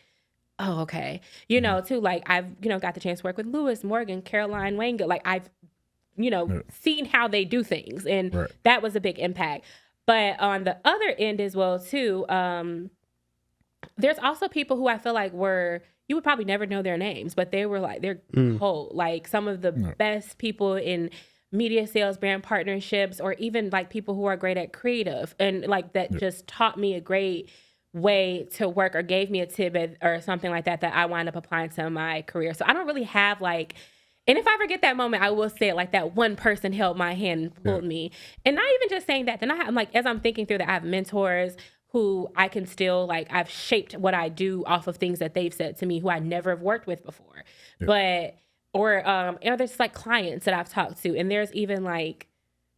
oh, okay. You know, too, like I've, you know, got the chance to work with Lewis, Morgan, Caroline Wanga. Like I've, you know, seen how they do things. And that was a big impact. But on the other end as well, too, there's also people who I feel like you would probably never know their names, but they were like, they're cold. Like some of the best people in media sales, brand partnerships, or even like people who are great at creative and like that just taught me a great way to work or gave me a tip or something like that I wind up applying to my career. So I don't really have like, and if I forget that moment, I will say it like that one person held my hand and pulled me. And not even just saying that, then I'm like, as I'm thinking through that, I have mentors who I can still like, I've shaped what I do off of things that they've said to me who I never have worked with before. But, or there's like clients that I've talked to and there's even like,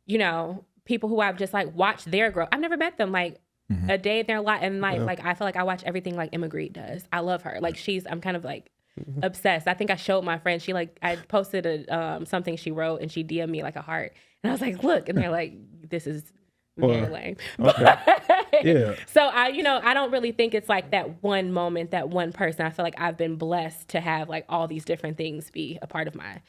you know, people who I've just like watched their growth. I've never met them like a day in their life. Like, I feel like I watch everything like Emma Grede does. I love her. Like I'm kind of like, obsessed. I think I showed my friend, I posted something she wrote and she DM'd me like a heart. And I was like, look, and they're like, this is very lame. Okay. So I don't really think it's like that one moment, that one person. I feel like I've been blessed to have like all these different things be a part of my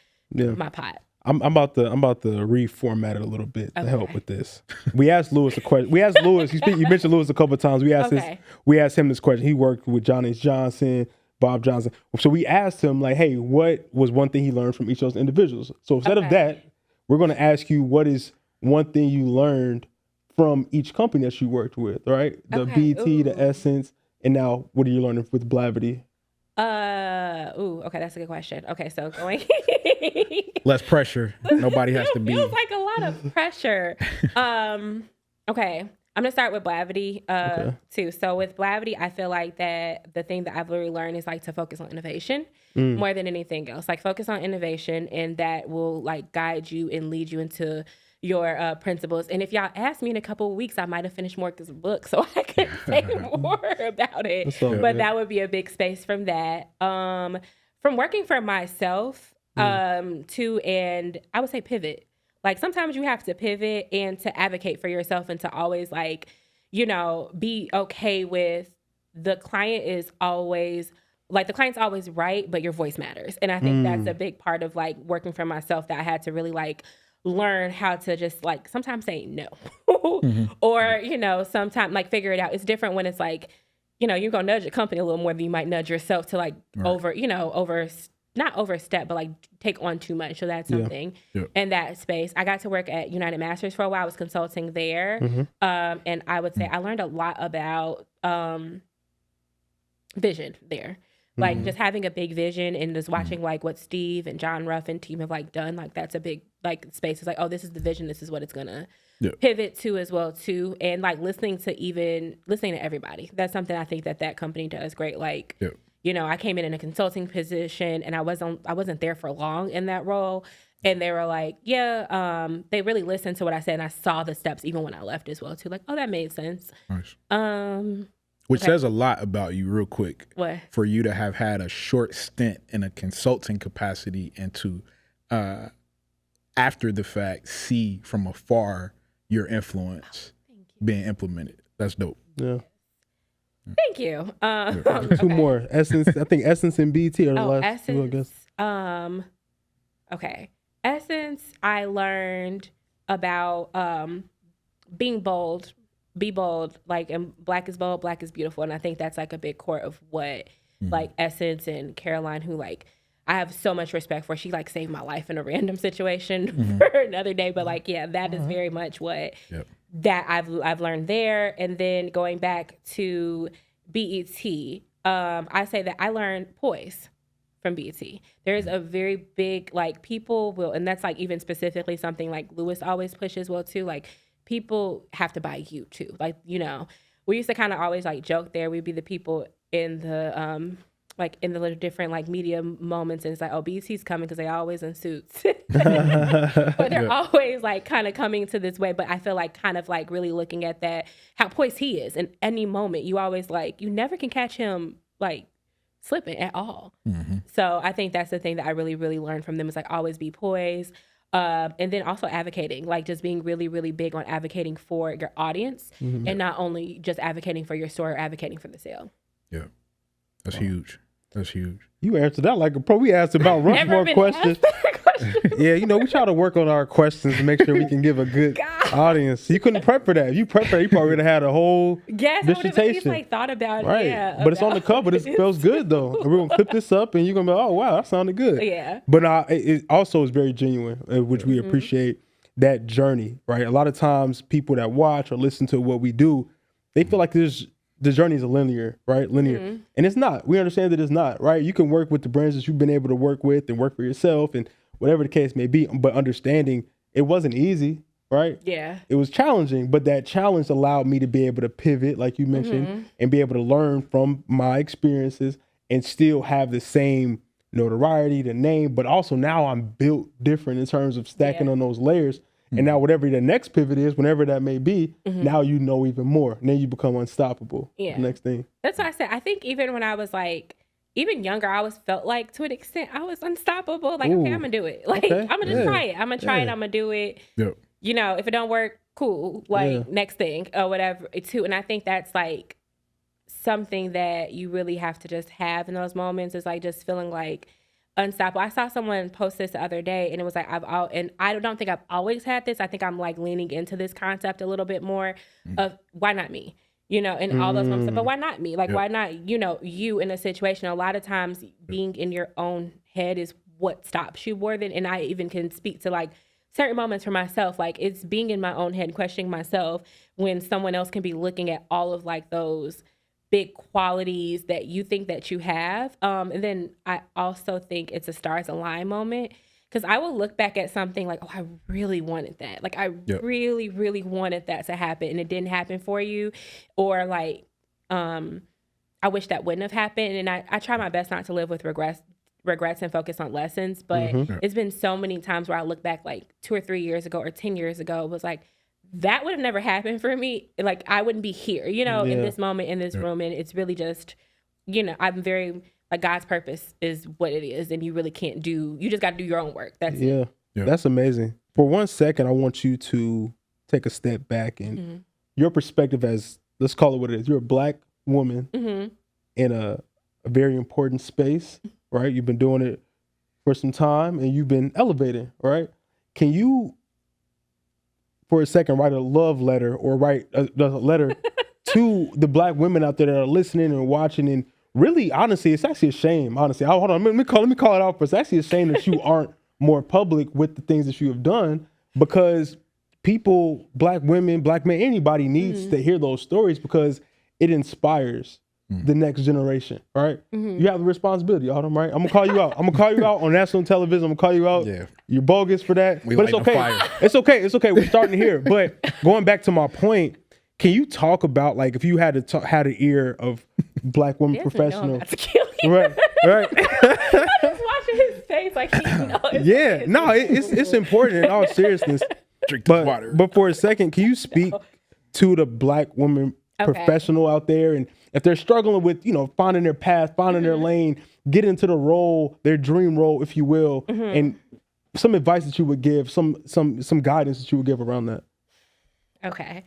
pot. I'm about to reformat it a little bit to help with this. We asked Lewis a question. We asked Lewis. You mentioned Lewis a couple of times. We asked him this question. He worked with Johnny Johnson, Bob Johnson. So we asked him like, hey, what was one thing he learned from each of those individuals? So instead of that, we're going to ask you what is one thing you learned from each company that you worked with, right? The BT, the Essence, and now what are you learning with Blavity? Okay, that's a good question. Okay, so going less pressure. Nobody has to be. Feels like a lot of pressure. Okay, I'm gonna start with Blavity too. So with Blavity, I feel like that the thing that I've really learned is like to focus on innovation more than anything else. Like focus on innovation, and that will like guide you and lead you into your principles. And if y'all ask me in a couple of weeks, I might have finished Morgan's book, so I could say more about it. But that would be a big space from that. From working for myself too, and I would say pivot. Like sometimes you have to pivot and to advocate for yourself and to always like, you know, be okay with the client is always like the client's always right, but your voice matters. And I think that's a big part of like working for myself that I had to really like learn how to just like sometimes say no or, you know, sometimes like figure it out. It's different when it's like, you know, you're going to nudge a company a little more than you might nudge yourself to like not overstep, but like take on too much. So that's something in that space. I got to work at United Masters for a while. I was consulting there. And I would say I learned a lot about vision there. Like just having a big vision and just watching like what Steve and John Ruff and team have like done, like that's a big like space. It's like, oh, this is the vision. This is what it's gonna pivot to as well too. And like listening to everybody. That's something I think that company does great. Like, you know, I came in a consulting position and I wasn't there for long in that role. And they were like, they really listened to what I said. And I saw the steps even when I left as well too. Like, oh, that made sense. Nice. Which says a lot about you real quick. What? For you to have had a short stint in a consulting capacity and to, after the fact, see from afar your influence being implemented. That's dope. Yeah. Thank you. Two more. Essence. I think Essence and BT are the last two, I guess. Okay. Essence, I learned about being bold. Be bold, like, and black is bold, black is beautiful. And I think that's like a big core of what like Essence and Caroline, who like I have so much respect for. She like saved my life in a random situation for another day. But like, yeah, that is very much what that I've learned there. And then going back to BET, I say that I learned poise from BET. There's a very big, like people will, and that's like even specifically something like Lewis always pushes well too, like people have to buy you too. Like, you know, we used to kind of always like joke there. We'd be the people in the like in the little different like media moments, and it's like, oh, BET's coming because they always in suits. But they're always like kind of coming to this way. But I feel like kind of like really looking at that, how poised he is in any moment. You always like, you never can catch him like slipping at all. So I think that's the thing that I really, really learned from them is like always be poised. And then also advocating, like just being really, really big on advocating for your audience and not only just advocating for your store or advocating for the sale. Yeah. That's huge. That's huge. You answered that like a pro. We asked about Rushmore questions. Yeah, you know, we try to work on our questions to make sure we can give a good audience. You couldn't prep for that. If you prep for that, you probably would have had a whole dissertation. Like thought about right. Yeah, but it's on the cover. It feels good though. And we're gonna clip this up, and you're gonna be, oh wow, that sounded good. Yeah. But it also is very genuine, which we appreciate that journey. Right. A lot of times, people that watch or listen to what we do, they feel like the journey is linear, right? Linear. And it's not. We understand that it's not, right? You can work with the brands that you've been able to work with and work for yourself and whatever the case may be. But understanding it wasn't easy, right? Yeah. It was challenging, but that challenge allowed me to be able to pivot, like you mentioned, and be able to learn from my experiences and still have the same notoriety, the name, but also now I'm built different in terms of stacking on those layers. And now whatever the next pivot is, whenever that may be, now you know even more. And then you become unstoppable. Yeah. The next thing. That's what I said. I think even when I was like, even younger, I always felt like to an extent I was unstoppable. Like, okay, I'm going to do it. Like, I'm going to just try it. I'm going to try it. I'm going to do it. Yep. You know, if it don't work, cool. Like, next thing or whatever too. And I think that's like something that you really have to just have in those moments is like just feeling like, unstoppable. I saw someone post this the other day, and it was like, and I don't think I've always had this. I think I'm like leaning into this concept a little bit more of why not me? You know, and all those moments, but why not me? Like, why not, you in a situation? A lot of times being in your own head is what stops you more than, and I even can speak to like certain moments for myself. Like, it's being in my own head and questioning myself when someone else can be looking at all of like those big qualities that you think that you have. And then I also think it's a stars align moment, because I will look back at something like, oh, I really wanted that. Like, I really, really wanted that to happen, and it didn't happen for you. Or like, I wish that wouldn't have happened. And I try my best not to live with regrets and focus on lessons. But it's been so many times where I look back like 2 or 3 years ago or 10 years ago, it was like, that would have never happened for me. Like, I wouldn't be here, in this moment, in this room. And it's really just, I'm very, like, God's purpose is what it is. And you really can't you just got to do your own work. That's it. Yeah, that's amazing. For 1 second, I want you to take a step back and your perspective as, let's call it what it is. You're a Black woman in a very important space, right? You've been doing it for some time and you've been elevating, right? Can you, for a second, write a love letter or write a letter to the Black women out there that are listening and watching? And really, honestly, it's actually a shame. Honestly, hold on, let me call it out. It's actually a shame that you aren't more public with the things that you have done, because people, Black women, Black men, anybody needs to hear those stories, because it inspires the next generation, right? You have a responsibility, Autumn, right? I'm gonna call you out. I'm gonna call you out on national television. I'm gonna call you out. Yeah. You're bogus for that. But it's okay. It's okay. It's okay. We're starting here. But going back to my point, can you talk about, like, if you had to had an ear of Black women professional, right? I'm just watching his face like he knows. Yeah, no, it's important in all seriousness. Drink the water. But for a second, can you speak to the Black woman professional out there, and if they're struggling with, finding their path, finding their lane, get into the role, their dream role, if you will, and some advice that you would give, some guidance that you would give around that? Okay.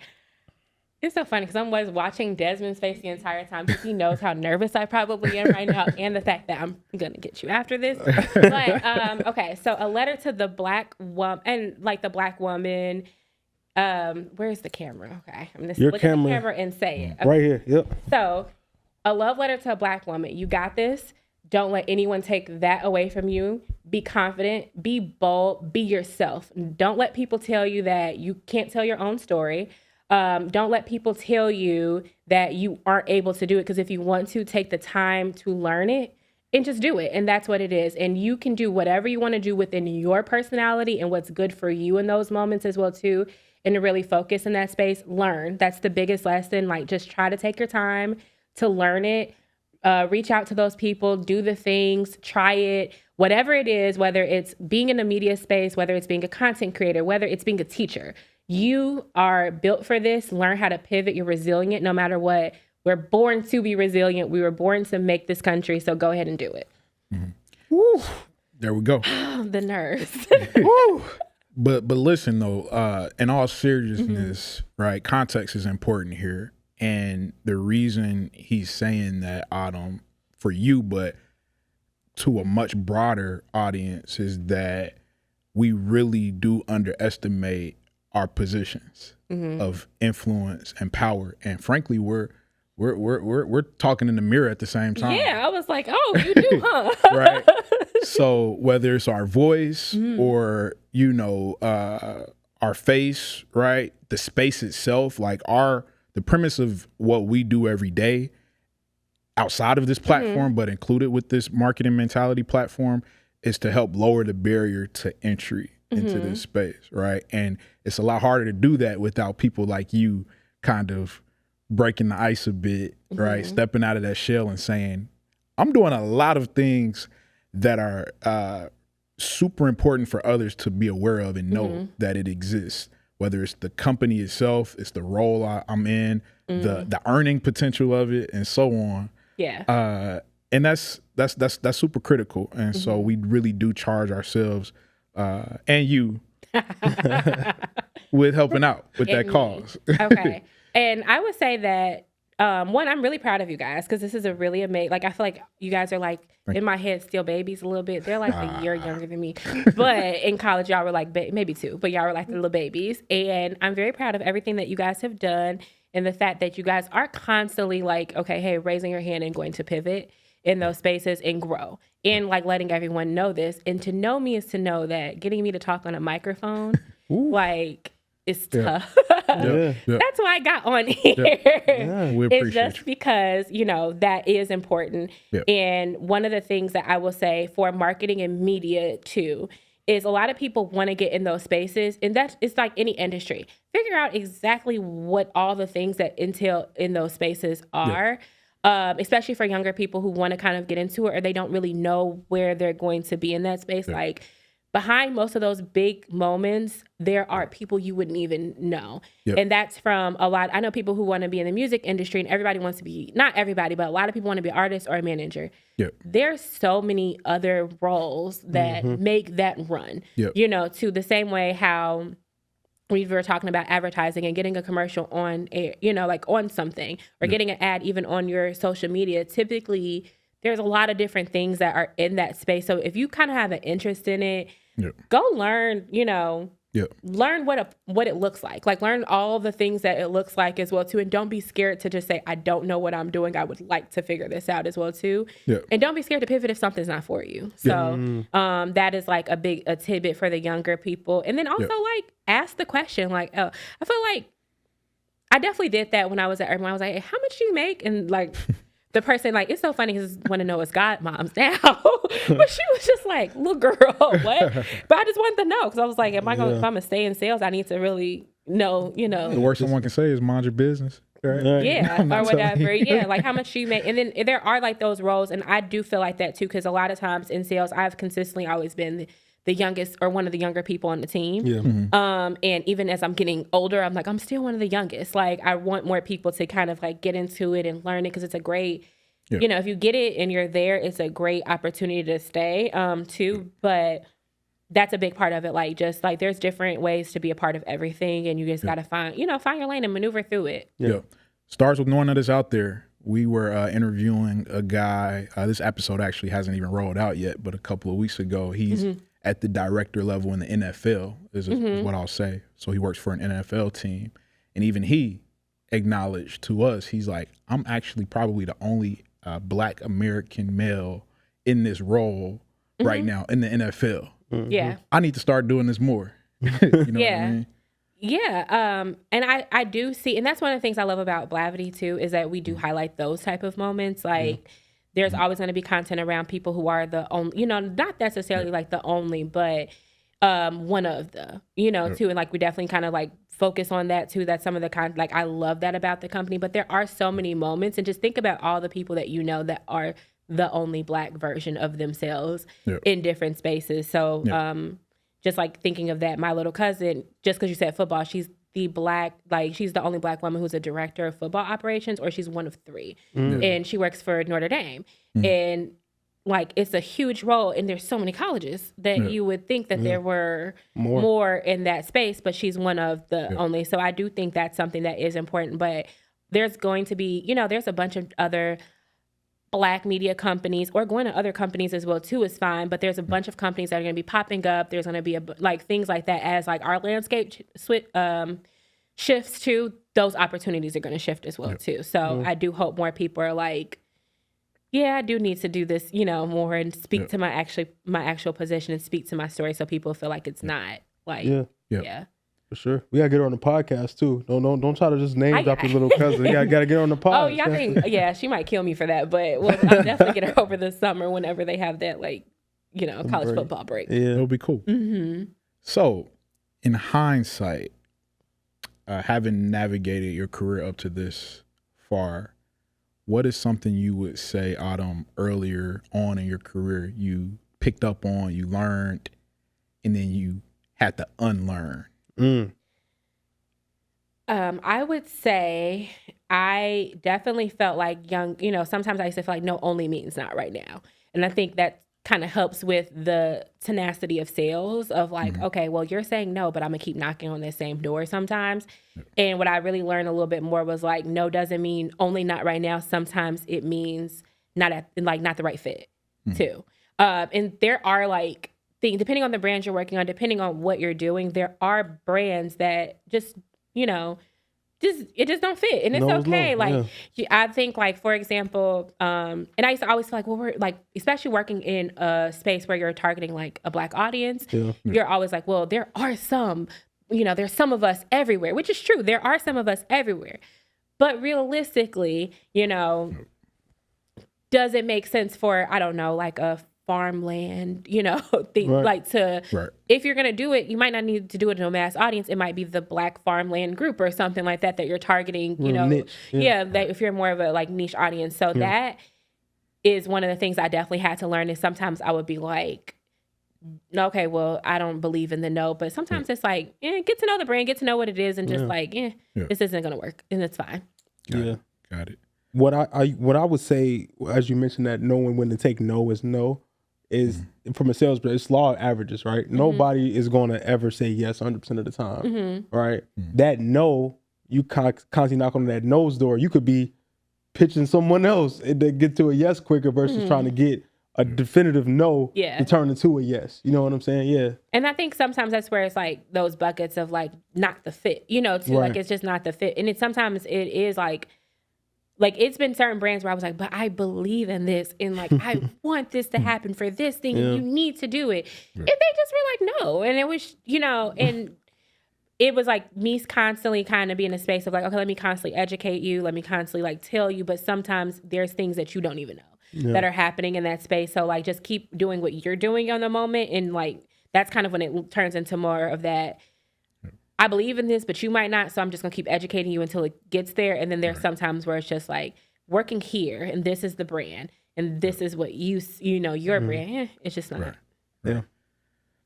It's so funny because I'm always watching Desmond's face the entire time, because he knows how nervous I probably am right now, and the fact that I'm going to get you after this. But, okay, so a letter to the Black woman, and like the Black woman, where's the camera? Okay, I'm going to look at the camera and say it. Okay. Right here, yep. So, a love letter to a Black woman. You got this. Don't let anyone take that away from you. Be confident, be bold, be yourself. Don't let people tell you that you can't tell your own story. Don't let people tell you that you aren't able to do it, because if you want to, take the time to learn it and just do it. And that's what it is. And you can do whatever you want to do within your personality and what's good for you in those moments as well too. And to really focus in that space, learn. That's the biggest lesson. Like, just try to take your time to learn it. Reach out to those people, do the things, try it, whatever it is, whether it's being in the media space, whether it's being a content creator, whether it's being a teacher. You are built for this. Learn how to pivot. You're resilient no matter what. We're born to be resilient. We were born to make this country. So go ahead and do it. Woo. There we go. The nerves. Woo. But listen though, in all seriousness, right? Context is important here. And the reason he's saying that, Autumn, for you, but to a much broader audience, is that we really do underestimate our positions of influence and power. And frankly, we're talking in the mirror at the same time. Yeah, I was like, oh, you do, huh? Right. So whether it's our voice or, our face, right? The space itself, like the premise of what we do every day outside of this platform, but included with this marketing mentality platform, is to help lower the barrier to entry into this space, right? And it's a lot harder to do that without people like you kind of breaking the ice a bit, right? Stepping out of that shell and saying, I'm doing a lot of things that are super important for others to be aware of and know that it exists. Whether it's the company itself, it's the role I'm in, the earning potential of it, and so on. Yeah. And that's super critical. And so we really do charge ourselves and you with helping out with that cause. Okay. And I would say that One, I'm really proud of you guys because this is a really amazing. Like I feel like you guys are like in my head still babies a little bit. They're like a year younger than me, but in college y'all were like maybe 2, but y'all were like the little babies. And I'm very proud of everything that you guys have done and the fact that you guys are constantly like, okay, hey, raising your hand and going to pivot in those spaces and grow and like letting everyone know this. And to know me is to know that getting me to talk on a microphone, like. It's tough. That's why I got on here. We appreciate it's just because, that is important. And one of the things that I will say for marketing and media too is a lot of people want to get in those spaces. And it's like any industry. Figure out exactly what all the things that entail in those spaces are. Especially for younger people who want to kind of get into it or they don't really know where they're going to be in that space. Like, behind most of those big moments, there are people you wouldn't even know. And that's from a lot. I know people who want to be in the music industry and everybody wants to be, not everybody, but a lot of people want to be an artist or a manager. There's so many other roles that make that run, to the same way how we were talking about advertising and getting a commercial on air, like on something or getting an ad even on your social media. Typically, there's a lot of different things that are in that space. So if you kind of have an interest in it, go learn, learn what it looks like. Like learn all the things that it looks like as well too. And don't be scared to just say, I don't know what I'm doing. I would like to figure this out as well too. And don't be scared to pivot if something's not for you. So that is like a tidbit for the younger people. And then also like ask the question, like, I feel like I definitely did that when I was at Urban. I was like, hey, how much do you make? And like, the person, like, it's so funny because want to know it's God moms now. But she was just like, little girl, what? But I just wanted to know because I was like, if I'm going to stay in sales, I need to really know, The worst someone can say is mind your business. Right? Yeah, or whatever. Like how much you make. And then there are like those roles. And I do feel like that too because a lot of times in sales, I've consistently always been the youngest or one of the younger people on the team. And even as I'm getting older, I'm like, I'm still one of the youngest. Like I want more people to kind of like get into it and learn it because it's a great, if you get it and you're there, it's a great opportunity to stay too. But that's a big part of it. Like just like there's different ways to be a part of everything and you just got to find your lane and maneuver through it. Starts with knowing that it's out there. We were interviewing a guy. This episode actually hasn't even rolled out yet, but a couple of weeks ago, he's at the director level in the NFL is what I'll say. So he works for an NFL team. And even he acknowledged to us, he's like, I'm actually probably the only Black American male in this role right now in the NFL. I need to start doing this more. You know what I mean? And I do see, and that's one of the things I love about Blavity too, is that we do highlight those type of moments. Like there's always going to be content around people who are the only, not necessarily like the only, but one of the, too. And like we definitely kind of like focus on that too. That's some of the like I love that about the company. But there are so many moments, and just think about all the people that that are the only Black version of themselves in different spaces. So just like thinking of that, my little cousin, just because you said football, she's the she's the only Black woman who's a director of football operations, or she's one of 3. And she works for Notre Dame. And like, it's a huge role, and there's so many colleges that you would think that there were more in that space, but she's one of the only. So I do think that's something that is important, but there's going to be, there's a bunch of other Black media companies, or going to other companies as well too is fine, but there's a bunch of companies that are going to be popping up. There's going to be things like that as like our landscape shifts too. Those opportunities are going to shift as well too. So I do hope more people are like, I do need to do this, more and speak to my actual position and speak to my story, so people feel like it's not like For sure. We gotta get her on the podcast too. Don't try to just name drop your little cousin. You gotta get her on the podcast. Oh yeah, I think she might kill me for that, but I'll definitely get her over the summer whenever they have that college football break. Yeah, it'll be cool. So, in hindsight, having navigated your career up to this far, what is something you would say, Autumn, earlier on in your career you picked up on, you learned, and then you had to unlearn? I would say I definitely felt like sometimes I used to feel like no only means not right now. And I think that kind of helps with the tenacity of sales of like, okay, well, you're saying no, but I'm gonna keep knocking on this same door sometimes. And what I really learned a little bit more was like, no doesn't mean only not right now. Sometimes it means not the right fit too. And there are like things, depending on the brand you're working on, depending on what you're doing, there are brands that just, it just don't fit, and it's okay. I think, like, for example, and I used to always feel like, well, we're like, especially working in a space where you're targeting like a Black audience, you're always like, well, there are some, there's some of us everywhere, which is true. There are some of us everywhere, but realistically, does it make sense for, I don't know, like a farmland, thing, like if you're going to do it, you might not need to do it in a mass audience. It might be the Black farmland group or something like that you're targeting, niche. That if you're more of a like niche audience. So that is one of the things I definitely had to learn, is sometimes I would be like, okay, well, I don't believe in the no, but sometimes it's like, get to know the brand, get to know what it is, and just like, this isn't going to work, and it's fine. Got it. What I would say, as you mentioned, that knowing when to take no is no, is from a sales, but it's law of averages, right? Nobody is going to ever say yes 100% of the time, right? That no, you constantly knock on that no's door. You could be pitching someone else and they get to a yes quicker versus trying to get a definitive no to turn into a yes. You know what I'm saying? Yeah. And I think sometimes that's where it's like those buckets of like not the fit, like it's just not the fit. And sometimes it is like it's been certain brands where I was like, but I believe in this, and like I want this to happen for this thing, and you need to do it. And they just were like, no. And it was, and it was like me constantly kind of being in a space of like, okay, let me constantly educate you, let me constantly like tell you, but sometimes there's things that you don't even know that are happening in that space. So like just keep doing what you're doing on the moment, and like that's kind of when it turns into more of that, I believe in this, but you might not, so I'm just going to keep educating you until it gets there. And then there's sometimes where it's just like working here, and this is the brand, and this is what your brand. It's just not. Yeah.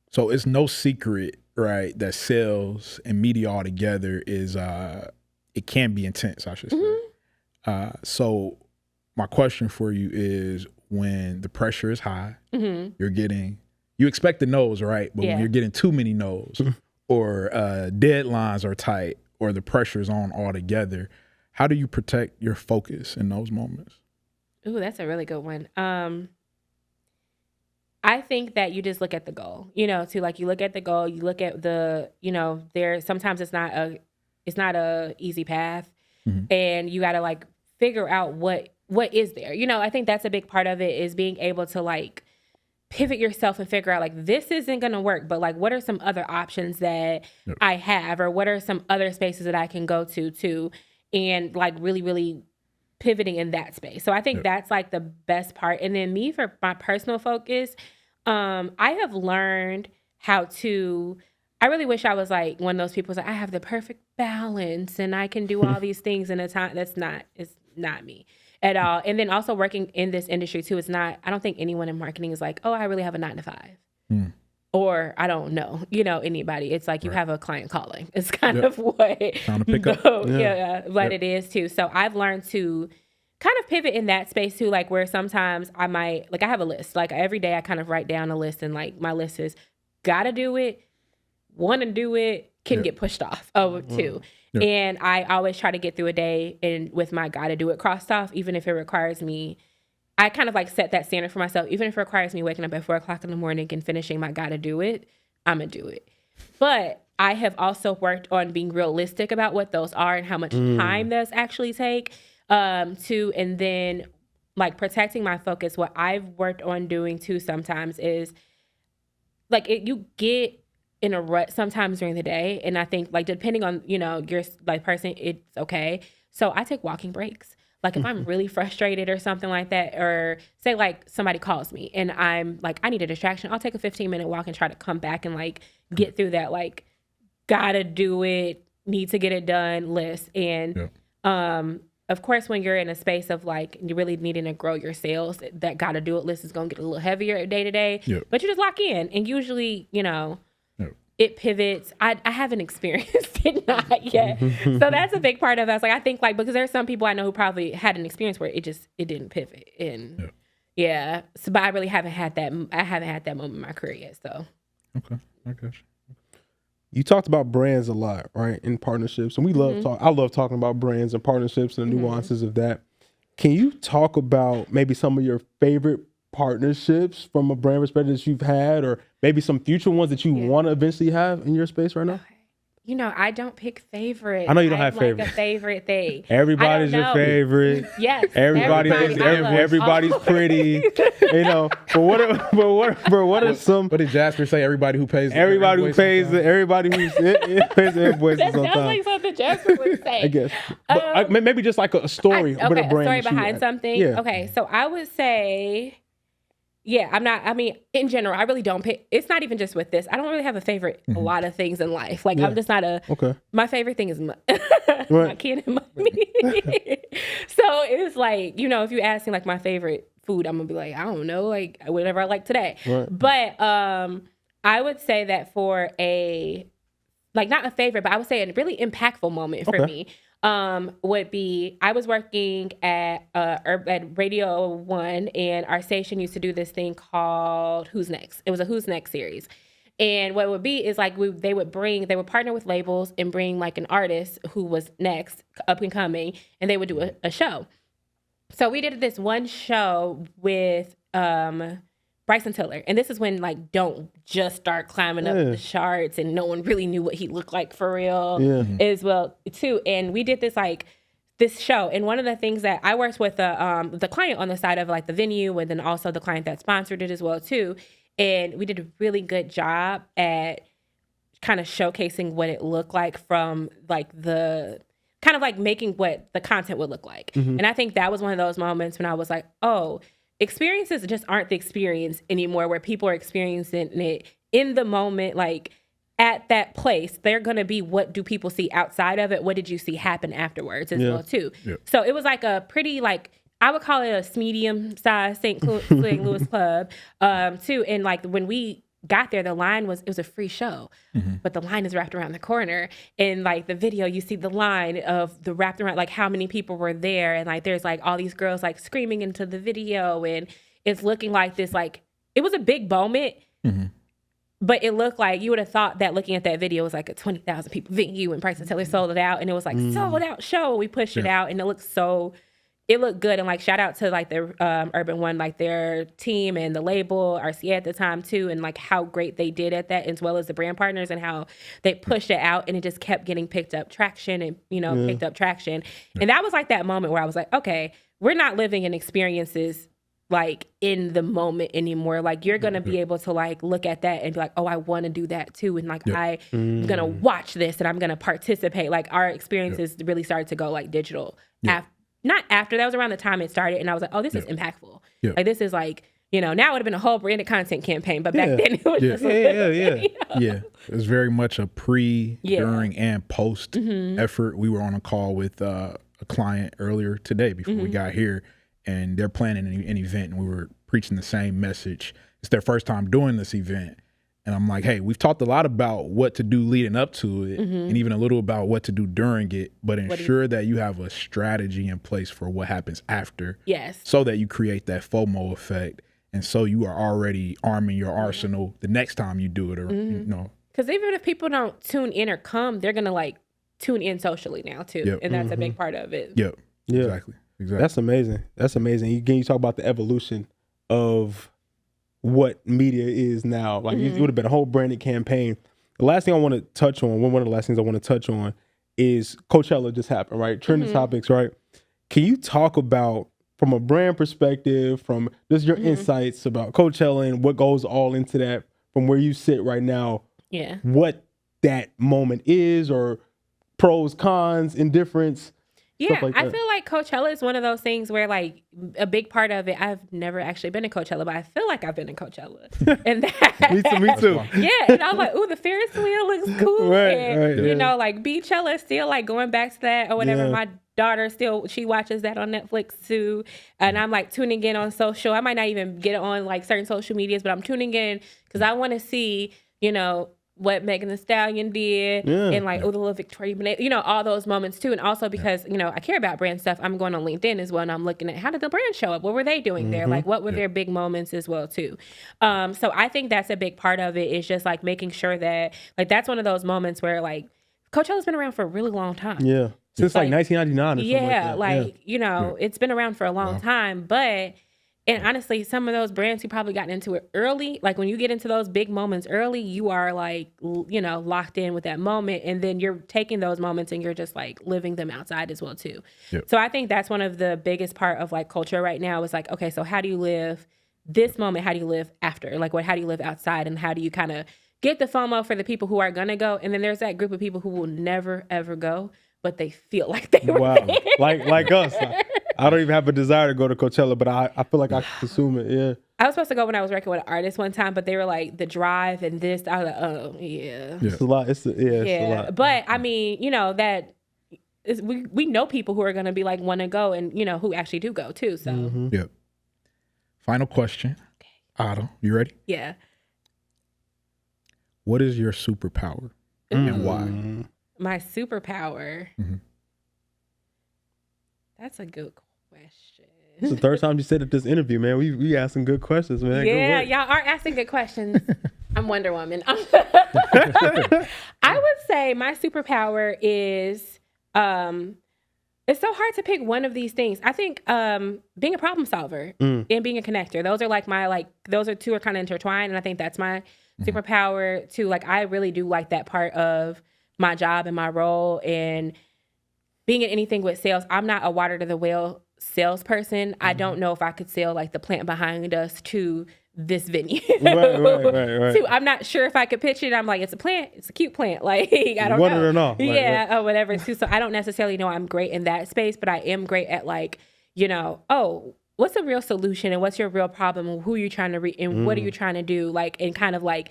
So it's no secret, right, that sales and media altogether is, it can be intense, I should say. So my question for you is, when the pressure is high, you expect the no's, right? But when you're getting too many no's, or deadlines are tight, or the pressure is on altogether, how do you protect your focus in those moments? Ooh, that's a really good one. I think that you just look at the goal, you look at the goal, you look at the, there, sometimes it's not a easy path, and you got to like figure out what is there. I think that's a big part of it, is being able to like pivot yourself and figure out like, this isn't going to work, but like, what are some other options that I have, or what are some other spaces that I can go to, and like really, really pivoting in that space. So I think that's like the best part. And then me, for my personal focus, I have learned how to, I really wish I was like one of those people who's like, I have the perfect balance and I can do all these things in a time. It's not me at all. And then also working in this industry too, I don't think anyone in marketing is like, oh, I really have a 9 to 5. Or I don't know, anybody. It's like you have a client calling. It's kind of what trying to pick up. What it is too. So I've learned to kind of pivot in that space too, like where sometimes I might, like I have a list. Like every day I kind of write down a list, and like my list is gotta do it, want to do it, can get pushed off too. And I always try to get through a day and with my gotta do it crossed off, even if it requires me. I kind of like set that standard for myself. Even if it requires me waking up at 4:00 in the morning and finishing my gotta do it, I'm gonna do it. But I have also worked on being realistic about what those are and how much time those actually take. And then like protecting my focus. What I've worked on doing too sometimes is like you get in a rut sometimes during the day. And I think like depending on, your like person, it's okay. So I take walking breaks. Like if I'm really frustrated or something like that, or say like somebody calls me and I'm like, I need a distraction, I'll take a 15-minute walk and try to come back and like get through that, like gotta do it, need to get it done list. And of course, when you're in a space of like you really needing to grow your sales, that gotta do it list is gonna get a little heavier day to day. But you just lock in, and usually, it pivots. I haven't experienced it, not yet. So that's a big part of us. Like I think like because there's some people I know who probably had an experience where it didn't pivot, and Yeah. So, but I really haven't had that. I haven't had that moment in my career yet. So. Okay, I got you. You talked about brands a lot, right? In partnerships. And we love I love talking about brands and partnerships and the nuances of that. Can you talk about maybe some of your favorite partnerships from a brand perspective that you've had, or maybe some future ones that you want to eventually have in your space right now? Okay. You know, I don't pick favorites. I know you don't have favorites. Like a favorite thing. Everybody's your favorite. Yes. Everybody's pretty. You know, but what are some? What did Jasper say? Everybody who pays. Everybody who pays the invoices That sounds like something Jasper would say. I guess. But maybe just like a story with a brand. A story behind something. Yeah. Okay, so I would say. Yeah, I mean, in general, I really don't pick. It's not even just with this. I don't really have a favorite a lot of things in life. Like, I'm just not my favorite thing is my kid and money. So it's like, you know, if you ask me like my favorite food, I'm going to be like, I don't know, like whatever I like today. Right. But I would say that for not a favorite, but I would say a really impactful moment for me. Would be I was working at Radio 1, and our station used to do this thing called Who's Next. It was a Who's Next series. And what it would be is like they would partner with labels and bring like an artist who was next, up and coming, and they would do a show. So we did this one show with Bryson Tiller. And this is when like Don't just start climbing up the charts, and no one really knew what he looked like for real as well too. And we did this show. And one of the things that I worked with the client on the side of like the venue, and then also the client that sponsored it as well too. And we did a really good job at kind of showcasing what it looked like from like the kind of like making what the content would look like. And I think that was one of those moments when I was like, oh, experiences just aren't the experience anymore, where people are experiencing it in the moment, like at that place. They're going to be, what do people see outside of it? What did you see happen afterwards as well too? Yeah. So it was like a pretty, like, I would call it a medium-sized St. Louis club too. And like when we got there, the line it was a free show, but the line is wrapped around the corner. And like the video, you see the line of the wrapped around, like how many people were there. And like, there's like all these girls like screaming into the video, and it's looking like this, like, it was a big moment, but it looked like, you would have thought that looking at that video was like a 20,000 people venue, and Bryson Tiller sold it out. And it was like sold out show. We pushed it out, and it looked good. And like, shout out to like the Urban One, like their team and the label, RCA at the time too, and like how great they did at that, as well as the brand partners, and how they pushed it out, and it just kept getting picked up traction. And that was like that moment where I was like, okay, we're not living in experiences like in the moment anymore. Like, you're gonna be able to like look at that and be like, oh, I want to do that too, and like I'm gonna watch this and I'm gonna participate. Like, our experiences really started to go like digital not after, that was around the time it started, and I was like, oh, this is impactful. Yeah. Like, this is like, you know, now it would have been a whole branded content campaign, but back then it was just Yeah. It was very much a pre, during, and post effort. We were on a call with a client earlier today before we got here, and they're planning an event, and we were preaching the same message. It's their first time doing this event. And I'm like, hey, we've talked a lot about what to do leading up to it, and even a little about what to do during it, but ensure that you have a strategy in place for what happens after. Yes. So that you create that FOMO effect. And so you are already arming your arsenal the next time you do it, or, you know. Because even if people don't tune in or come, they're going to like tune in socially now too. Yep. And that's a big part of it. Yep. Yeah. Exactly. That's amazing. That's amazing. You talk about the evolution of what media is now. Like, it would have been a whole branded campaign. The last thing I want to touch on, one of the last things I want to touch on, is Coachella just happened, right? Trending topics, right? Can you talk about, from a brand perspective, from just your insights about Coachella and what goes all into that, from where you sit right now, what that moment is, or pros, cons, indifference? Yeah, like I feel like Coachella is one of those things where, like, a big part of it, I've never actually been to Coachella, but I feel like I've been to Coachella. And that, me too. Yeah, and I was like, ooh, the Ferris wheel looks cool. And, you know, like, Beachella is still, like, going back to that or whatever. Yeah. My daughter she watches that on Netflix too. And I'm, like, tuning in on social. I might not even get on, like, certain social medias, but I'm tuning in because I want to see, you know, what Megan Thee Stallion did and like, oh, the little Victoria Monet, you know, all those moments too. And also because, you know, I care about brand stuff, I'm going on LinkedIn as well. And I'm looking at how did the brand show up? What were they doing there? Like, what were their big moments as well too? So I think that's a big part of it is just like making sure that like, that's one of those moments where like Coachella's been around for a really long time. Yeah. Since like 1999 or something like that. You know, it's been around for a long time, but and honestly, some of those brands who probably got into it early, like when you get into those big moments early, you are like, you know, locked in with that moment. And then you're taking those moments and you're just like living them outside as well too. Yep. So I think that's one of the biggest part of like culture right now is like, okay, so how do you live this moment? How do you live after? Like how do you live outside? And how do you kind of get the FOMO for the people who are going to go? And then there's that group of people who will never, ever go, but they feel like they were there. Like us. I don't even have a desire to go to Coachella, but I feel like I can consume it. Yeah. I was supposed to go when I was working with an artist one time, but they were like the drive and this. I was like, oh yeah. It's a lot. It's a lot. But I mean, you know that is, we know people who are going to be like want to go and you know who actually do go too. So Yep. Final question, Otto, you ready? Yeah. What is your superpower and why? My superpower. That's a good question. It's the third time you said it this interview, man. We asking good questions, man. Yeah, y'all are asking good questions. I'm Wonder Woman. I would say my superpower is it's so hard to pick one of these things. I think being a problem solver and being a connector. Those are like those are two are kind of intertwined, and I think that's my superpower too. Like I really do like that part of my job and my role and being in anything with sales. I'm not a water to the well salesperson. I don't know if I could sell like the plant behind us to this venue. Right. So I'm not sure if I could pitch it. I'm like, it's a plant. It's a cute plant. Like, I don't know. Or not. Or whatever too. So I don't necessarily know I'm great in that space, but I am great at like, you know, what's a real solution and what's your real problem and who you're trying to reach and what are you trying to do? Like, and kind of like,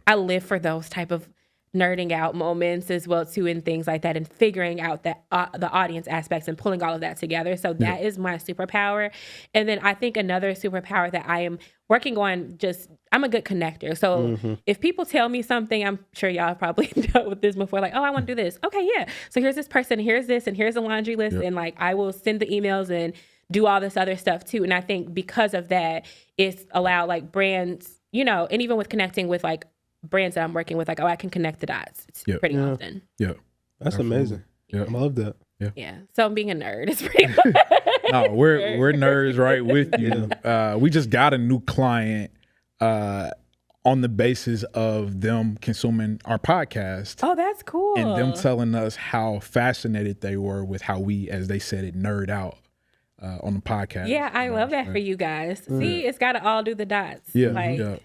I live for those type of nerding out moments as well too and things like that and figuring out that the audience aspects and pulling all of that together. So that is my superpower. And then I think another superpower that I am working on, I'm a good connector. So if people tell me something, I'm sure y'all have probably dealt with this before, like, oh, I want to do this. Okay, yeah. So here's this person, here's this, and here's a laundry list. And like, I will send the emails and do all this other stuff too. And I think because of that, it's allowed like brands, you know, and even with connecting with like brands that I'm working with, like, oh, I can connect the dots. It's pretty often. Yeah. That's amazing. Yeah. I love that. Yeah. So I'm being a nerd. It's pretty No, we're nerds right with you. We just got a new client on the basis of them consuming our podcast. Oh, that's cool. And them telling us how fascinated they were with how we, as they said it, nerd out on the podcast. Yeah, I love that for you guys. See, it's got to all do the dots. Yeah.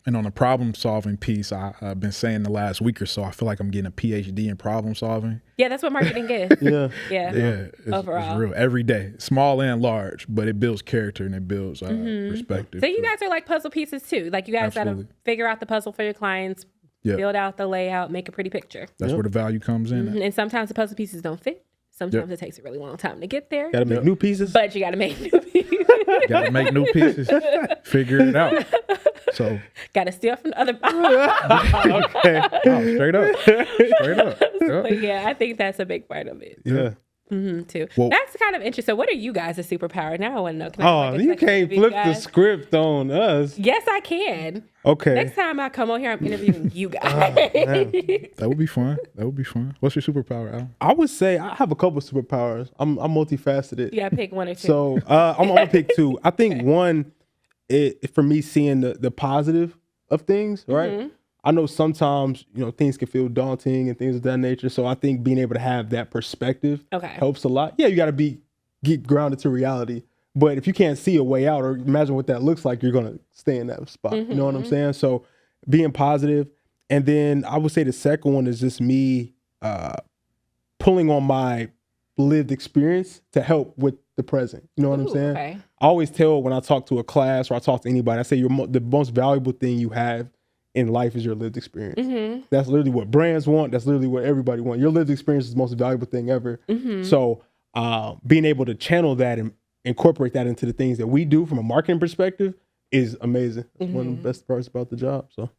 And on the problem solving piece, I've been saying the last week or so, I feel like I'm getting a PhD in problem solving. Yeah, that's what marketing is. Overall. It's real every day, small and large, but it builds character and it builds perspective. So you guys are like puzzle pieces too. Like you guys got to figure out the puzzle for your clients, build out the layout, make a pretty picture. That's where the value comes in. And sometimes the puzzle pieces don't fit. Sometimes it takes a really long time to get there. Got to make new pieces. But you got to make new pieces. Got to make new pieces. Figure it out. So got to steal from the other. Okay. Oh, straight up. But yeah, I think that's a big part of it. Yeah. Too. Well, that's kind of interesting. So what are you guys' superpower? Now I want to know. You can't flip the script on us. Yes, I can. Okay. Next time I come on here, I'm interviewing you guys. That would be fun. What's your superpower, Al? I would say I have a couple superpowers. I'm multifaceted. Yeah, pick one or two. So I'm gonna pick two. I think one, for me, seeing the positive of things, right? I know sometimes, things can feel daunting and things of that nature. So I think being able to have that perspective helps a lot. Yeah, you got to get grounded to reality. But if you can't see a way out or imagine what that looks like, you're going to stay in that spot. You know what I'm saying? So being positive. And then I would say the second one is just me pulling on my lived experience to help with the present. You know what I'm saying? Okay. I always tell when I talk to a class or I talk to anybody, I say the most valuable thing you have in life is your lived experience. That's literally what brands want. That's literally what everybody wants. Your lived experience is the most valuable thing ever. So being able to channel that and incorporate that into the things that we do from a marketing perspective is amazing. It's one of the best parts about the job. So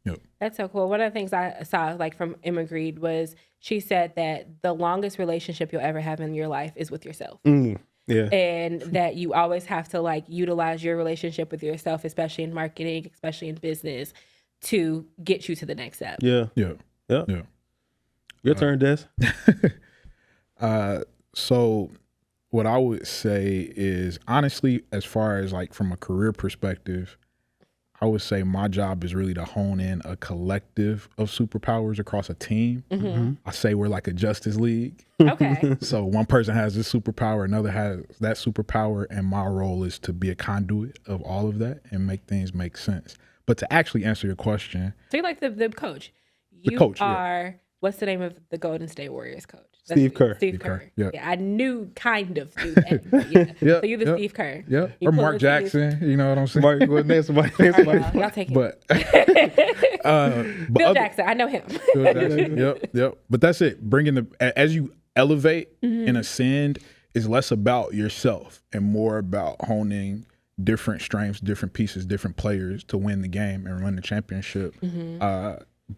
Yep. That's so cool. One of the things I saw like from Emma Grede was she said that the longest relationship you'll ever have in your life is with yourself. Yeah. And that you always have to like utilize your relationship with yourself, especially in marketing, especially in business, to get you to the next step. Yeah. Yeah. Yeah. Yeah. Your turn, Des. So what I would say is, honestly, as far as like from a career perspective, I would say my job is really to hone in a collective of superpowers across a team. I say we're like a Justice League. Okay. So one person has this superpower, another has that superpower, and my role is to be a conduit of all of that and make things make sense. But to actually answer your question, So you're like the coach. You coach, yeah. are, what's the name of the Golden State Warriors coach? Steve Kerr. Steve Kerr. Yeah. I knew kind of knew that. But yeah. Yeah, So you're the yeah. Steve Kerr. yeah, You or pull Mark the Jackson, you know what I'm saying? Somebody, well, name somebody. All right, y'all take it. But, but Bill other- Jackson, I know him. Bill Jackson, yep. But that's it. Bringing as you elevate and ascend, is less about yourself and more about honing different strengths, different pieces, different players to win the game and win the championship.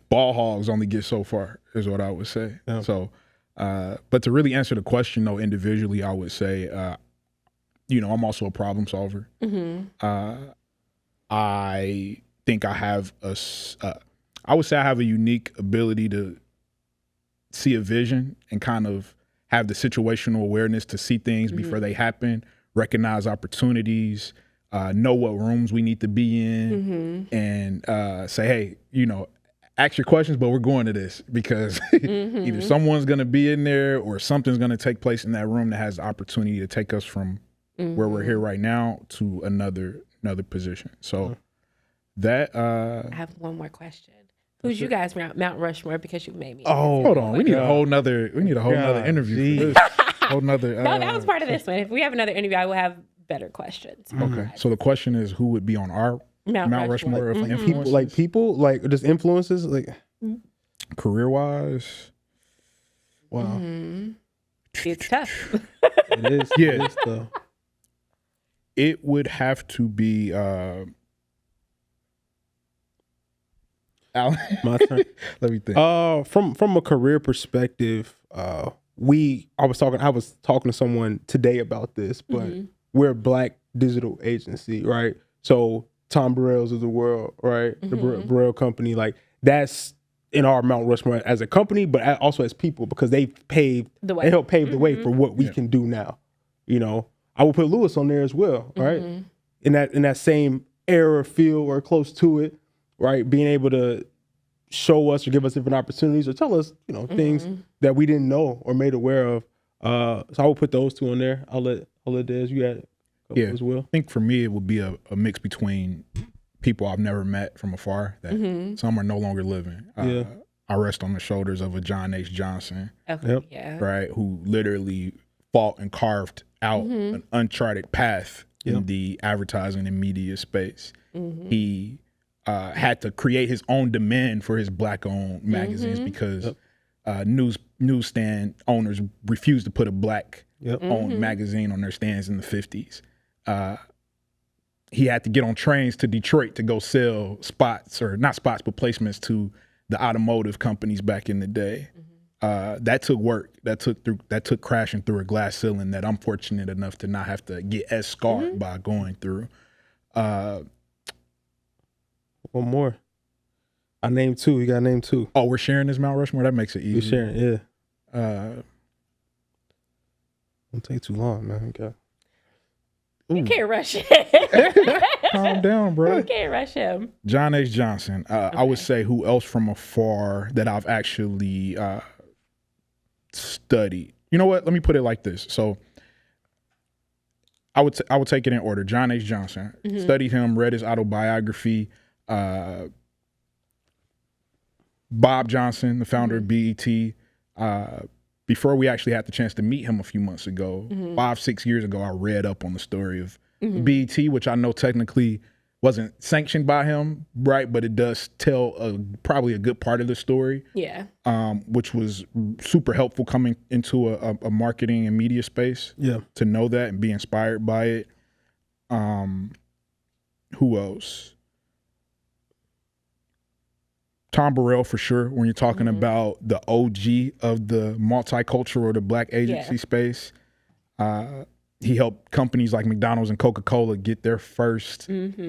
Ball hogs only get so far, is what I would say. Yeah. So, but to really answer the question though, individually, I would say, I'm also a problem solver. I think I have I would say I have a unique ability to see a vision and kind of have the situational awareness to see things before they happen, recognize opportunities, know what rooms we need to be in, and say, hey, ask your questions, but we're going to this because either someone's going to be in there or something's going to take place in that room that has the opportunity to take us from where we're here right now to another position. So that I have one more question. Who's you guys Mount Rushmore? Because you made me. Oh, hold on, we need a whole nother interview for this. Whole nother. No, that was part of this one. If we have another interview, I will have better questions. Okay, so the question is, who would be on our Mount Rushmore of influences? People like just influences, like Career wise? wow, It's tough. it is. Yeah. It is though. It would have to be Alan. My turn. Let me think. From a career perspective, I was talking to someone today about this, but we're a Black digital agency, right? So Tom Burrell's of the world, right? The Burrell company, like that's in our Mount Rushmore as a company, but also as people, because they helped pave the way for what we can do now. I would put Lewis on there as well, right? In that same era, feel, or close to it, right? Being able to show us or give us different opportunities or tell us, things that we didn't know or made aware of. So I would put those two on there. I'll let Des, you add a couple as well. I think for me, it would be a mix between people I've never met from afar that some are no longer living. I rest on the shoulders of a John H. Johnson, right? Who literally fought and carved out an uncharted path in the advertising and media space. He had to create his own demand for his Black-owned magazines because newsstand owners refused to put a Black-owned magazine on their stands in the 50s. He had to get on trains to Detroit to go sell spots, or not spots, but placements to the automotive companies back in the day. That took work. That took crashing through a glass ceiling that I'm fortunate enough to not have to get as scarred by going through. One more. I named two. You got to name two. Oh, we're sharing this Mount Rushmore? That makes it easy. We're sharing, yeah. Don't take too long, man. Okay. You can't rush him. Calm down, bro. You can't rush him. John H. Johnson. I would say who else from afar that I've actually studied. You know what? Let me put it like this. So I would take it in order. John H. Johnson. Studied him, read his autobiography. Bob Johnson, the founder of BET. Before we actually had the chance to meet him a few months ago, 5-6 years ago, I read up on the story of BET, which I know technically wasn't sanctioned by him, right? But it does tell probably a good part of the story. Yeah. Which was super helpful coming into a marketing and media space. Yeah. To know that and be inspired by it. Who else? Tom Burrell for sure. When you're talking about the OG of the multicultural or the Black agency space, he helped companies like McDonald's and Coca-Cola get their first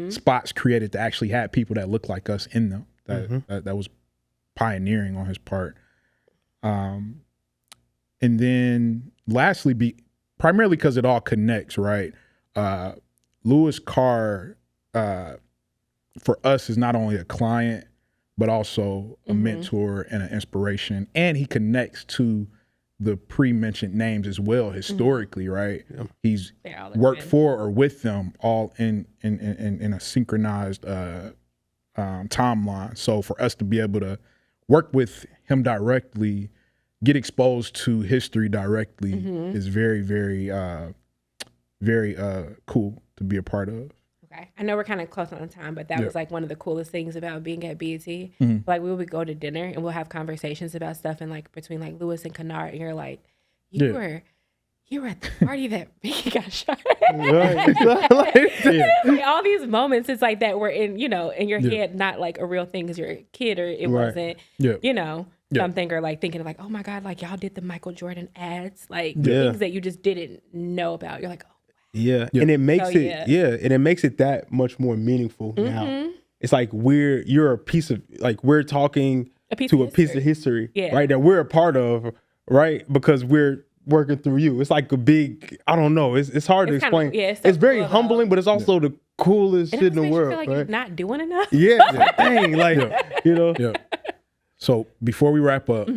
spots created to actually have people that look like us in them. That was pioneering on his part. And then lastly, primarily because it all connects, right? Louis Carr, for us, is not only a client, but also a mentor and an inspiration. And he connects to the pre-mentioned names as well historically, right? Yeah. He's worked for or with them all in a synchronized timeline. So for us to be able to work with him directly, get exposed to history directly is very, very, very cool to be a part of. Okay. I know we're kind of close on time, but that was like one of the coolest things about being at BET. Like we would go to dinner and we'll have conversations about stuff, and like between like Louis and Kennard, and you're like, you were at the party that Biggie got shot. Like, all these moments, it's like that were in, in your head, not like a real thing because you're a kid or it wasn't, something, or like thinking of like, oh my God, like y'all did the Michael Jordan ads, like things that you just didn't know about. You're like, oh. Yeah. And it makes and it makes it that much more meaningful now. It's like you're a piece of, like we're talking to a piece of history, right? That we're a part of, right? Because we're working through you. It's like a big, I don't know. It's hard to explain. It's very humbling, but it's also the coolest shit in the world. You feel like you're not doing enough. Dang, like, So before we wrap up,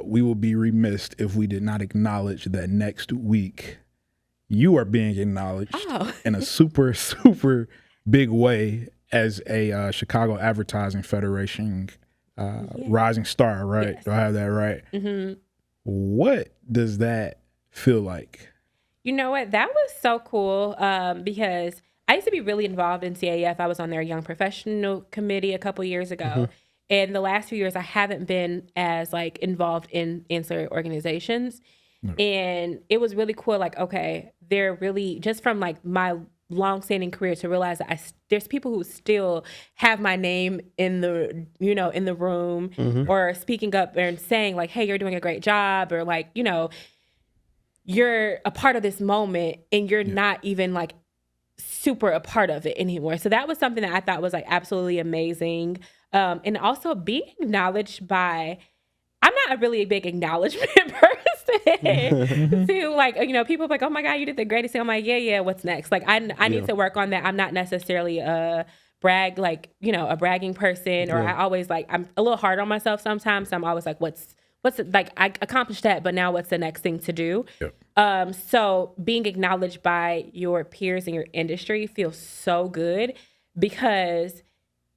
we will be remiss if we did not acknowledge that next week you are being acknowledged in a super, super big way as a Chicago Advertising Federation rising star, right? Yes. Do I have that right? What does that feel like? You know what? That was so cool because I used to be really involved in CAF. I was on their Young Professional Committee a couple years ago. And the last few years, I haven't been as like involved in ancillary organizations. And it was really cool. Like, okay, they're really, just from like my long-standing career, to realize that there's people who still have my name in the, in the room, or speaking up and saying like, hey, you're doing a great job, or like, you're a part of this moment and you're not even like super a part of it anymore. So that was something that I thought was like absolutely amazing. And also being acknowledged by, I'm not a really big acknowledgement person to like, people like, oh my God, you did the greatest thing. I'm like, yeah, what's next? Like I need to work on that. I'm not necessarily a bragging person, or I always like, I'm a little hard on myself sometimes. So I'm always like, what's like, I accomplished that, but now what's the next thing to do? So being acknowledged by your peers in your industry feels so good, because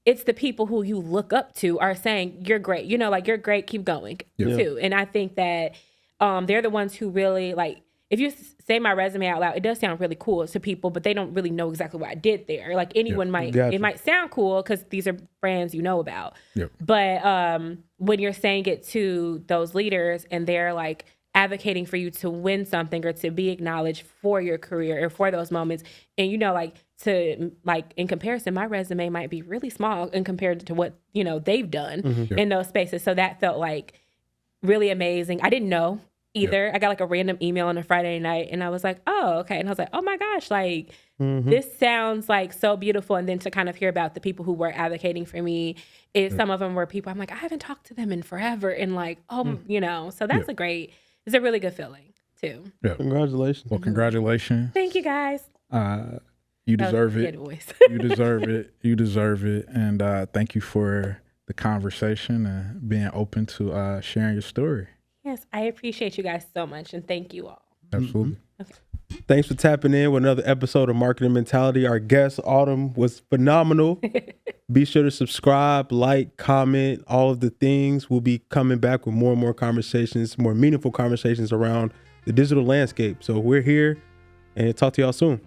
it's the people who you look up to are saying, you're great, like, you're great, keep going too. And I think that they're the ones who really, like, if you say my resume out loud, it does sound really cool to people, but they don't really know exactly what I did there. Like anyone it might sound cool because these are brands you know about. But when you're saying it to those leaders and they're like advocating for you to win something or to be acknowledged for your career or for those moments, and in comparison, my resume might be really small in compared to what they've done in those spaces. So that felt like really amazing. I didn't know either. I got like a random email on a Friday night and I was like, oh, okay. And I was like, oh my gosh, like this sounds like so beautiful. And then to kind of hear about the people who were advocating for me, some of them were people I'm like, I haven't talked to them in forever. And like, so that's it's a really good feeling too. Congratulations. Well, congratulations. Thank you guys. You deserve it. You deserve it. You deserve it. And thank you for the conversation and being open to sharing your story. Yes, I appreciate you guys so much, and thank you all. Absolutely. Okay. Thanks for tapping in with another episode of Marketing Mentality. Our guest, Autumn, was phenomenal. Be sure to subscribe, like, comment, all of the things. We'll be coming back with more and more conversations, more meaningful conversations around the digital landscape. So we're here, and talk to y'all soon.